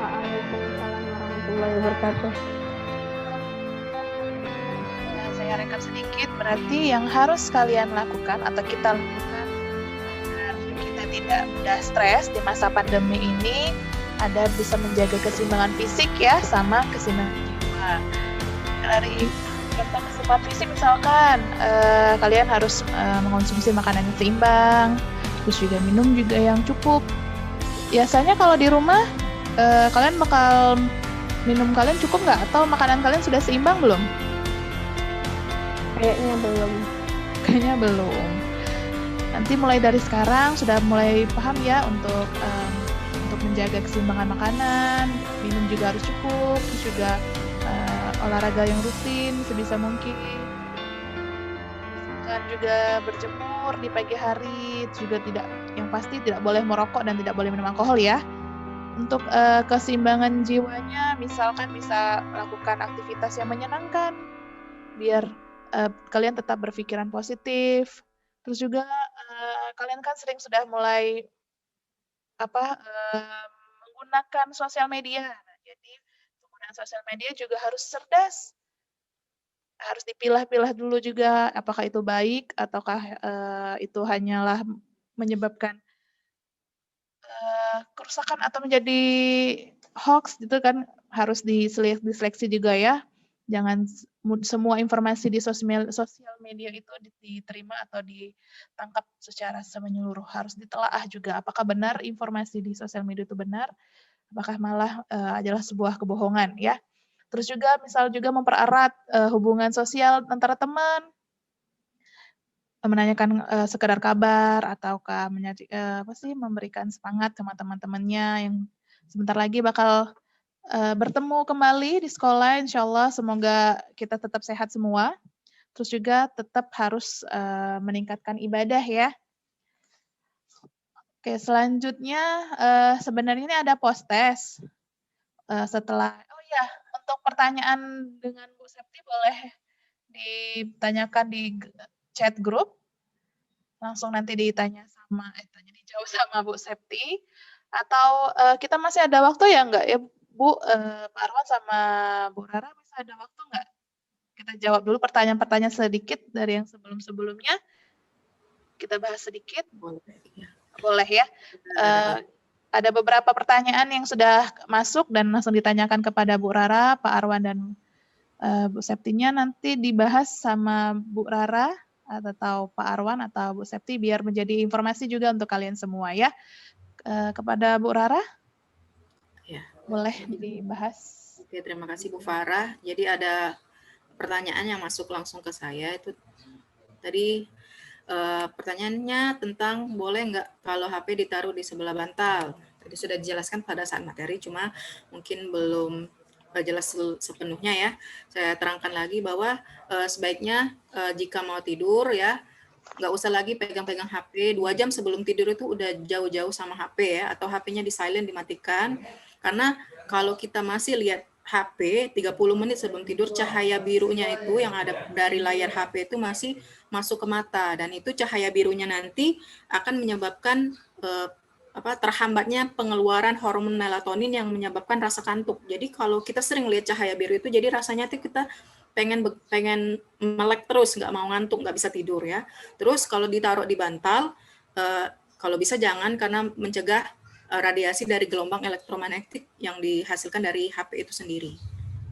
Waalaikumsalam warahmatullahi wabarakatuh. Nah, saya rekap sedikit, berarti yang harus kalian lakukan atau kita lakukan agar kita tidak mudah stres di masa pandemi ini, ada bisa menjaga keseimbangan fisik, ya, sama keseimbangan jiwa. Dari contoh keseimbangan fisik misalkan kalian harus mengonsumsi makanan yang seimbang, terus juga minum juga yang cukup. Biasanya kalau di rumah kalian bakal minum kalian cukup nggak, atau makanan kalian sudah seimbang belum? Kayaknya belum. Kayaknya belum. Nanti mulai dari sekarang sudah mulai paham, ya, untuk menjaga keseimbangan makanan, minum juga harus cukup, terus juga olahraga yang rutin sebisa mungkin. Dan juga berjemur di pagi hari, juga yang pasti tidak boleh merokok dan tidak boleh minum alkohol, ya. Untuk keseimbangan jiwanya, misalkan bisa melakukan aktivitas yang menyenangkan, biar kalian tetap berpikiran positif. Terus juga kalian kan sudah mulai menggunakan sosial media. Nah, jadi penggunaan sosial media juga harus cerdas, harus dipilah-pilah dulu juga apakah itu baik ataukah itu hanyalah menyebabkan kerusakan atau menjadi hoax gitu kan harus diseleksi juga ya. Jangan semua informasi di sosial media itu diterima atau ditangkap secara menyeluruh. Harus ditelaah juga apakah benar informasi di sosial media itu benar, apakah malah adalah sebuah kebohongan ya. Terus juga misal juga mempererat hubungan sosial antara teman, menanyakan sekedar kabar ataukah memberikan semangat sama teman-temannya yang sebentar lagi bakal bertemu kembali di sekolah, insya Allah semoga kita tetap sehat semua. Terus juga tetap harus meningkatkan ibadah ya. Oke, selanjutnya sebenarnya ini ada post-test. Setelah, untuk pertanyaan dengan Bu Septi boleh ditanyakan di chat grup. Langsung nanti dijawab sama Bu Septi. Atau kita masih ada waktu ya enggak ya Bu, Pak Arwan sama Bu Rara masih ada waktu nggak? Kita jawab dulu pertanyaan-pertanyaan sedikit dari yang sebelum-sebelumnya. Kita bahas sedikit. Boleh ya. Ada beberapa pertanyaan yang sudah masuk dan langsung ditanyakan kepada Bu Rara, Pak Arwan, dan Bu Septinya. Nanti dibahas sama Bu Rara atau Pak Arwan atau Bu Septi biar menjadi informasi juga untuk kalian semua ya. Kepada Bu Rara. Ya. Boleh dibahas. Oke, terima kasih Bu Farah. Jadi ada pertanyaan yang masuk langsung ke saya itu tadi pertanyaannya tentang boleh nggak kalau HP ditaruh di sebelah bantal. Tadi sudah dijelaskan pada saat materi, cuma mungkin belum jelas sepenuhnya ya. Saya terangkan lagi bahwa sebaiknya jika mau tidur ya nggak usah lagi pegang-pegang HP 2 jam sebelum tidur itu udah jauh-jauh sama HP ya, atau HP-nya di silent dimatikan. Karena kalau kita masih lihat HP 30 menit sebelum tidur, cahaya birunya itu yang ada dari layar HP itu masih masuk ke mata, dan itu cahaya birunya nanti akan menyebabkan terhambatnya pengeluaran hormon melatonin yang menyebabkan rasa kantuk. Jadi kalau kita sering lihat cahaya biru itu, jadi rasanya tuh kita pengen melek terus, nggak mau ngantuk, nggak bisa tidur ya. Terus kalau ditaruh di bantal, kalau bisa jangan, karena mencegah radiasi dari gelombang elektromagnetik yang dihasilkan dari HP itu sendiri.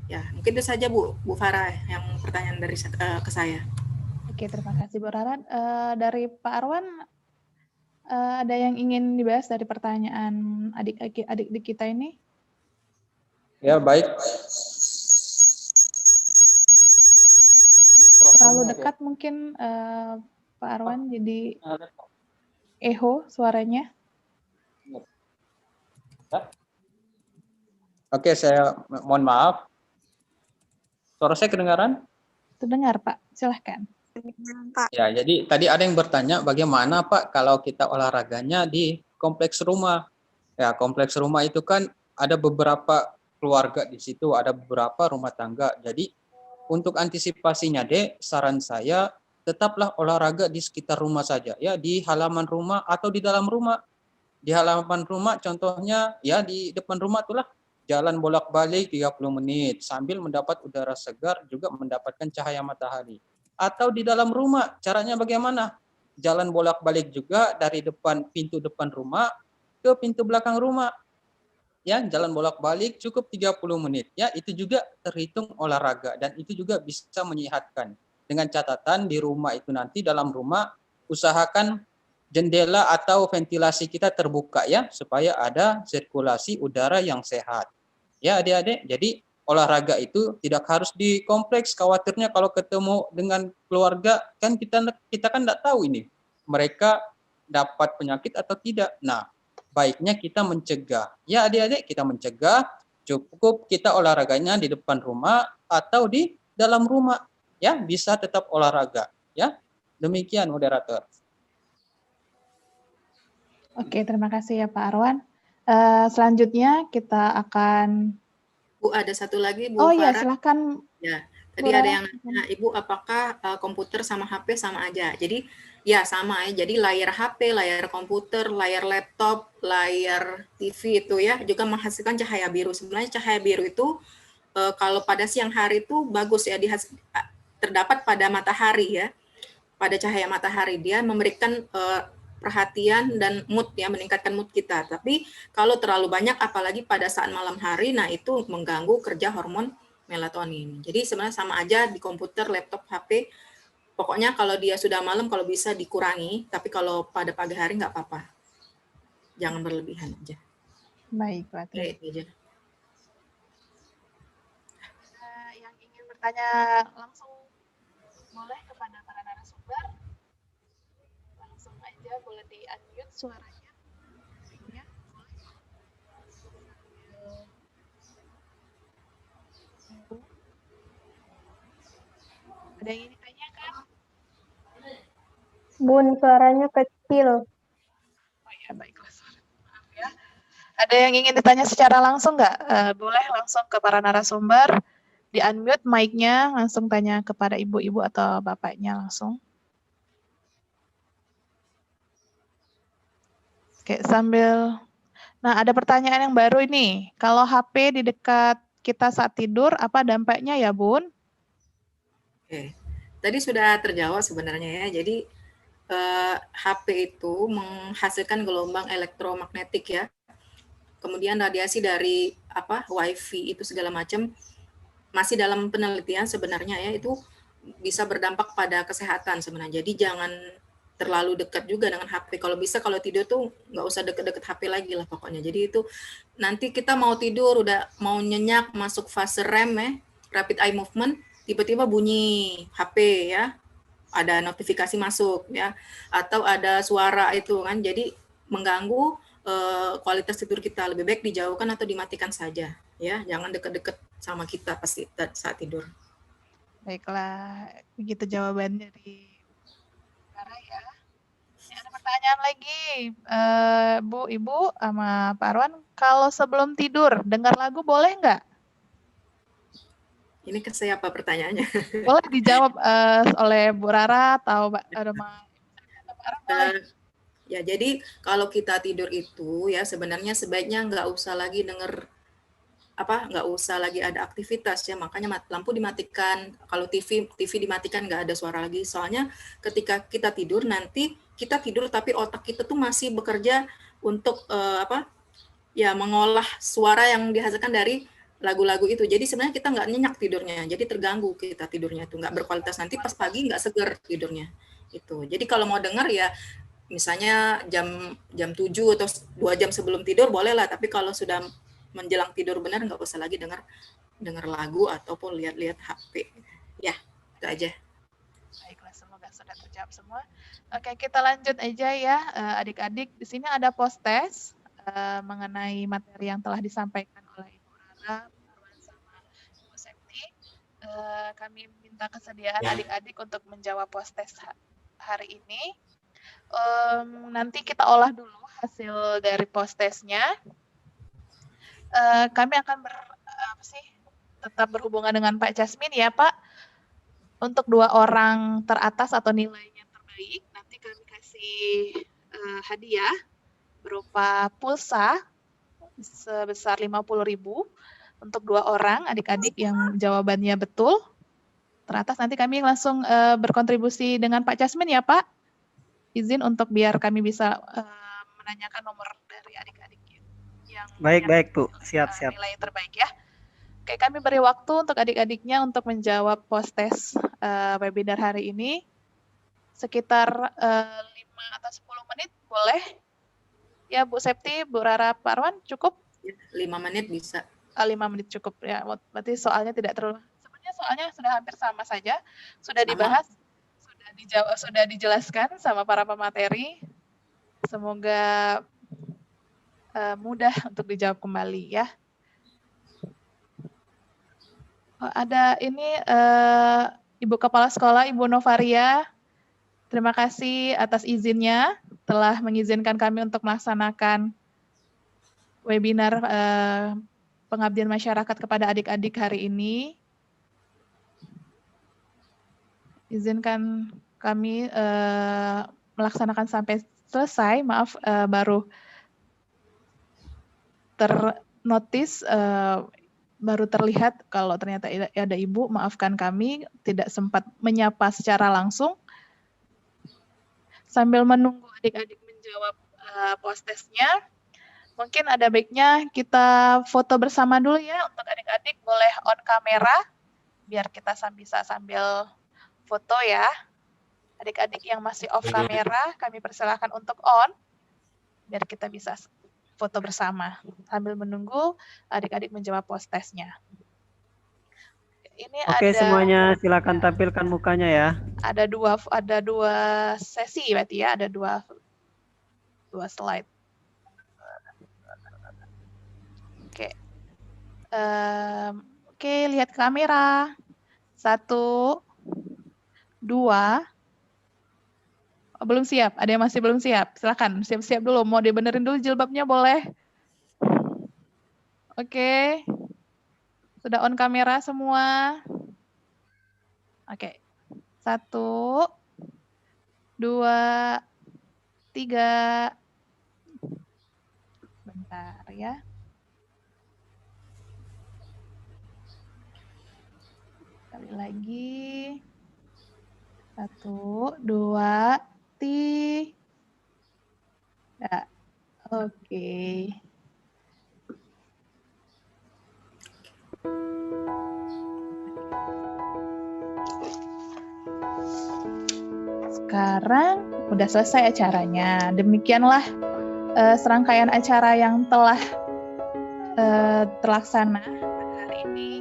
Ya, mungkin itu saja Bu Farah yang pertanyaan dari ke saya. Oke, terima kasih Bu Rara. Dari Pak Arwan, ada yang ingin dibahas dari pertanyaan adik-adik kita ini? Ya, baik. Terlalu dekat mungkin Pak Arwan, jadi echo suaranya. Oke, saya mohon maaf. Suara saya kedengaran? Terdengar Pak, silahkan. Ya, jadi tadi ada yang bertanya bagaimana Pak kalau kita olahraganya di kompleks rumah. Ya, kompleks rumah itu kan ada beberapa keluarga di situ, ada beberapa rumah tangga. Jadi untuk antisipasinya saran saya tetaplah olahraga di sekitar rumah saja, ya, di halaman rumah atau di dalam rumah. Di halaman rumah contohnya ya di depan rumah itulah jalan bolak-balik 30 menit sambil mendapat udara segar, juga mendapatkan cahaya matahari. Atau di dalam rumah caranya bagaimana? Jalan bolak-balik juga dari pintu depan rumah ke pintu belakang rumah. Ya, jalan bolak-balik cukup 30 menit. Ya, itu juga terhitung olahraga dan itu juga bisa menyehatkan. Dengan catatan di rumah itu nanti dalam rumah usahakan jendela atau ventilasi kita terbuka ya, supaya ada sirkulasi udara yang sehat. Ya adik-adik, jadi olahraga itu tidak harus di kompleks. Khawatirnya kalau ketemu dengan keluarga, kan kita kan tidak tahu ini mereka dapat penyakit atau tidak. Nah, baiknya kita mencegah. Ya adik-adik, kita mencegah, cukup kita olahraganya di depan rumah atau di dalam rumah. Ya, bisa tetap olahraga. Ya, demikian moderator. Oke, terima kasih ya Pak Arwan. Selanjutnya kita akan... Bu, ada satu lagi Bu Farah. Iya, silakan. Ya, tadi ada yang nanya, Ibu apakah komputer sama HP sama aja? Jadi ya sama ya, jadi layar HP, layar komputer, layar laptop, layar TV itu ya juga menghasilkan cahaya biru. Sebenarnya cahaya biru itu kalau pada siang hari itu bagus ya, terdapat pada matahari ya. Pada cahaya matahari dia memberikan perhatian dan mood ya, meningkatkan mood kita. Tapi kalau terlalu banyak apalagi pada saat malam hari, nah itu mengganggu kerja hormon melatonin. Jadi sebenarnya sama aja di komputer, laptop, HP. Pokoknya kalau dia sudah malam kalau bisa dikurangi, tapi kalau pada pagi hari nggak apa-apa. Jangan berlebihan aja. Baik, Pak. Kayak itu aja. Yang ingin bertanya langsung boleh kepada para narasumber. Langsung aja boleh di-unmute suaranya. Ya, boleh. Ada yang ingin ditanyakan? Bun, suaranya kecil. Oh ya, baiklah. Maaf ya. Ada yang ingin ditanya secara langsung nggak? Boleh langsung ke para narasumber. Di-unmute mic-nya, langsung tanya kepada ibu-ibu atau bapaknya langsung. Oke, sambil... Nah, ada pertanyaan yang baru ini. Kalau HP di dekat kita saat tidur, apa dampaknya ya, Bun? Oke. Tadi sudah terjawab sebenarnya ya. Jadi HP itu menghasilkan gelombang elektromagnetik ya. Kemudian radiasi dari WiFi itu segala macam masih dalam penelitian sebenarnya ya, itu bisa berdampak pada kesehatan sebenarnya. Jadi jangan terlalu dekat juga dengan HP. Kalau bisa kalau tidur tuh nggak usah deket-deket HP lagi lah pokoknya. Jadi itu nanti kita mau tidur udah mau nyenyak masuk fase REM ya, rapid eye movement, tiba-tiba bunyi HP ya, ada notifikasi masuk ya, atau ada suara itu kan, jadi mengganggu kualitas tidur kita. Lebih baik dijauhkan atau dimatikan saja ya, jangan deket-deket sama kita pasti saat tidur. Baiklah, begitu jawabannya dari Sarah ya. Ini ada pertanyaan lagi, Bu, Ibu, sama Pak Arwan. Kalau sebelum tidur, dengar lagu boleh nggak? Ini ke saya apa pertanyaannya? Boleh dijawab oleh Bu Rara atau Pak Arwan. Ya, jadi kalau kita tidur itu ya sebenarnya sebaiknya nggak usah lagi nggak usah lagi ada aktivitas ya, makanya lampu dimatikan, kalau TV dimatikan, nggak ada suara lagi. Soalnya ketika kita tidur nanti kita tidur tapi otak kita tuh masih bekerja untuk mengolah suara yang dihasilkan dari lagu-lagu itu. Jadi sebenarnya kita nggak nyenyak tidurnya, jadi terganggu kita tidurnya itu, nggak berkualitas, nanti pas pagi nggak seger tidurnya itu. Jadi kalau mau dengar ya misalnya jam 7 atau 2 jam sebelum tidur boleh lah, tapi kalau sudah menjelang tidur benar nggak usah lagi dengar lagu ataupun lihat HP. Ya, itu aja. Baiklah, semoga sudah terjawab semua. Oke, kita lanjut aja ya, adik-adik. Di sini ada post-test mengenai materi yang telah disampaikan oleh Ibu Rara, Pak Arwan, sama Ibu Septi. Kami minta kesediaan adik-adik untuk menjawab post-test hari ini. Nanti kita olah dulu hasil dari post-testnya. Kami akan tetap berhubungan dengan Pak Jasmine ya Pak. Untuk 2 orang teratas atau nilainya terbaik, nanti kami kasih hadiah berupa pulsa sebesar 50.000 untuk 2 orang adik-adik yang jawabannya betul. Teratas nanti kami langsung berkontribusi dengan Pak Jasmine ya Pak. Izin untuk biar kami bisa menanyakan nomor dari adik-adik yang baik Bu, siap. Nilai terbaik ya. Oke, kami beri waktu untuk adik-adiknya untuk menjawab post-test webinar hari ini sekitar 5 atau 10 menit boleh ya Bu Septi, Bu Rara, Pak Arwan, cukup? 5 menit bisa. 5 menit cukup ya, berarti soalnya tidak terlalu, sebenarnya soalnya sudah hampir sama saja, sudah dibahas, sudah dijelaskan sama para pemateri, semoga mudah untuk dijawab kembali ya. Ada ini Ibu Kepala Sekolah, Ibu Novaria. Terima kasih atas izinnya telah mengizinkan kami untuk melaksanakan webinar pengabdian masyarakat kepada adik-adik hari ini. Izinkan kami melaksanakan sampai selesai. Maaf, baru ternotis, baru terlihat kalau ternyata ada Ibu. Maafkan kami tidak sempat menyapa secara langsung. Sambil menunggu adik-adik menjawab post testnya. Mungkin ada baiknya kita foto bersama dulu ya untuk adik-adik, boleh on kamera biar kita bisa sambil foto ya. Adik-adik yang masih off kamera kami persilahkan untuk on biar kita bisa foto bersama sambil menunggu adik-adik menjawab post testnya. Ini Oke, ada semuanya silakan tampilkan mukanya ya. ada dua sesi berarti ya, ada dua slide. Oke. Oke, lihat kamera. 1, 2. Oh, belum siap. Ada yang masih belum siap? Silakan siap-siap dulu. Mau dibenerin dulu jilbabnya boleh? Oke. Sudah on kamera semua? Oke. 1, 2, 3. Bentar ya. Sekali lagi. 1, 2, 3. Ya. Oke. Sekarang udah selesai acaranya. Demikianlah serangkaian acara yang telah terlaksana pada hari ini.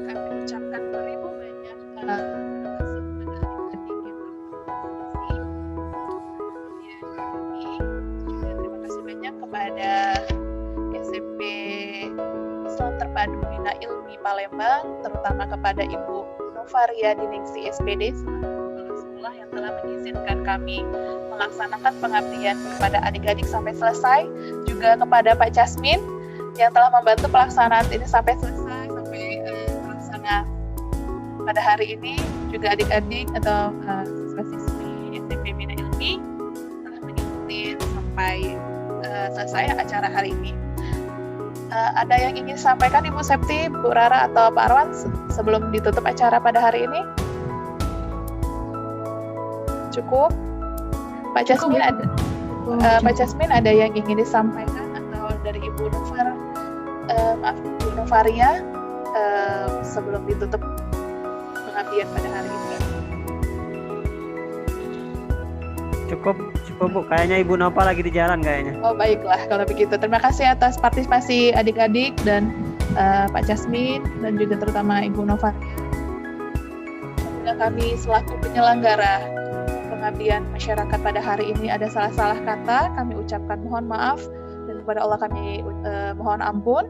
Kami ucapkan beribu banyak terima kasih kepada adik-adik yang berpartisipasi. Juga terima kasih banyak kepada SMP Islam Terpadu Bina Ilmi Palembang, terutama kepada Ibu Novaria Diningsi SPD sekolah yang telah mengizinkan kami melaksanakan pengabdian kepada adik-adik sampai selesai, juga kepada Pak Jasmin yang telah membantu pelaksanaan ini sampai selesai, sampai terlaksana pada hari ini, juga adik-adik atau siswa-siswi SMP Bina Ilmi telah mengikuti sampai selesai acara hari ini. Ada yang ingin disampaikan Ibu Septi, Bu Rara atau Pak Arwan sebelum ditutup acara pada hari ini? Cukup? Pak Jasmin ada Pak Jasmin ada yang ingin disampaikan atau dari Ibu Novaria sebelum ditutup pengabdian pada hari ini? Cukup Bu, kayaknya Ibu Nova lagi di jalan kayaknya. Oh baiklah kalau begitu. Terima kasih atas partisipasi adik-adik dan Pak Jasmin dan juga terutama Ibu Novaria. Kami selaku penyelenggara pengabdian masyarakat pada hari ini ada salah-salah kata, kami ucapkan mohon maaf dan kepada Allah kami mohon ampun.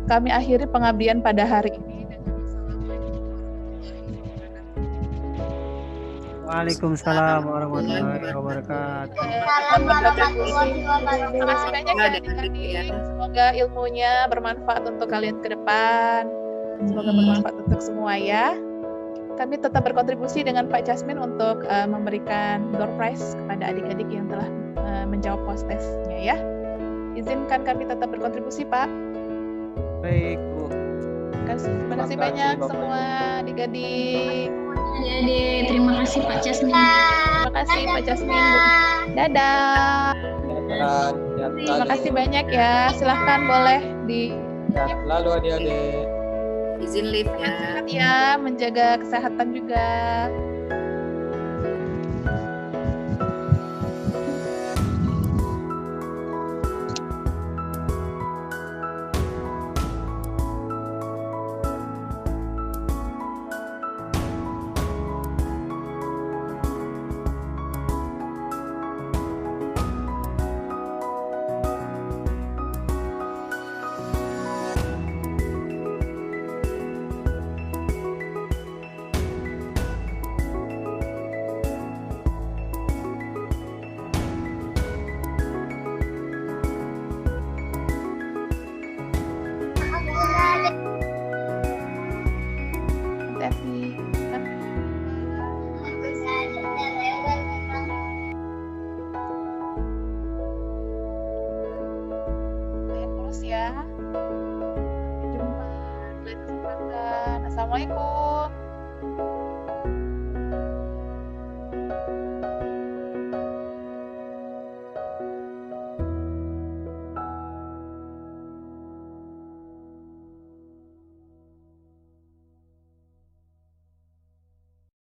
Kami akhiri pengabdian pada hari ini dan Waalaikumsalam warahmatullahi wabarakatuh. Terima kasih banyak ya adik-adik. Semoga ilmunya bermanfaat untuk kalian ke depan. Semoga bermanfaat untuk semua ya. Kami tetap berkontribusi dengan Pak Jasmin untuk memberikan door prize kepada adik-adik yang telah menjawab post testnya ya. Izinkan kami tetap berkontribusi Pak. Baik Bu. Terima kasih banyak semua adik-adik. Adik-adik, terima kasih Pak Jasmin. Terima kasih Pak Jasmin. Dadah. Terima kasih banyak ya. Silahkan boleh di. Lalu adik-adik. Izin lift ya. Sehat ya, menjaga kesehatan juga.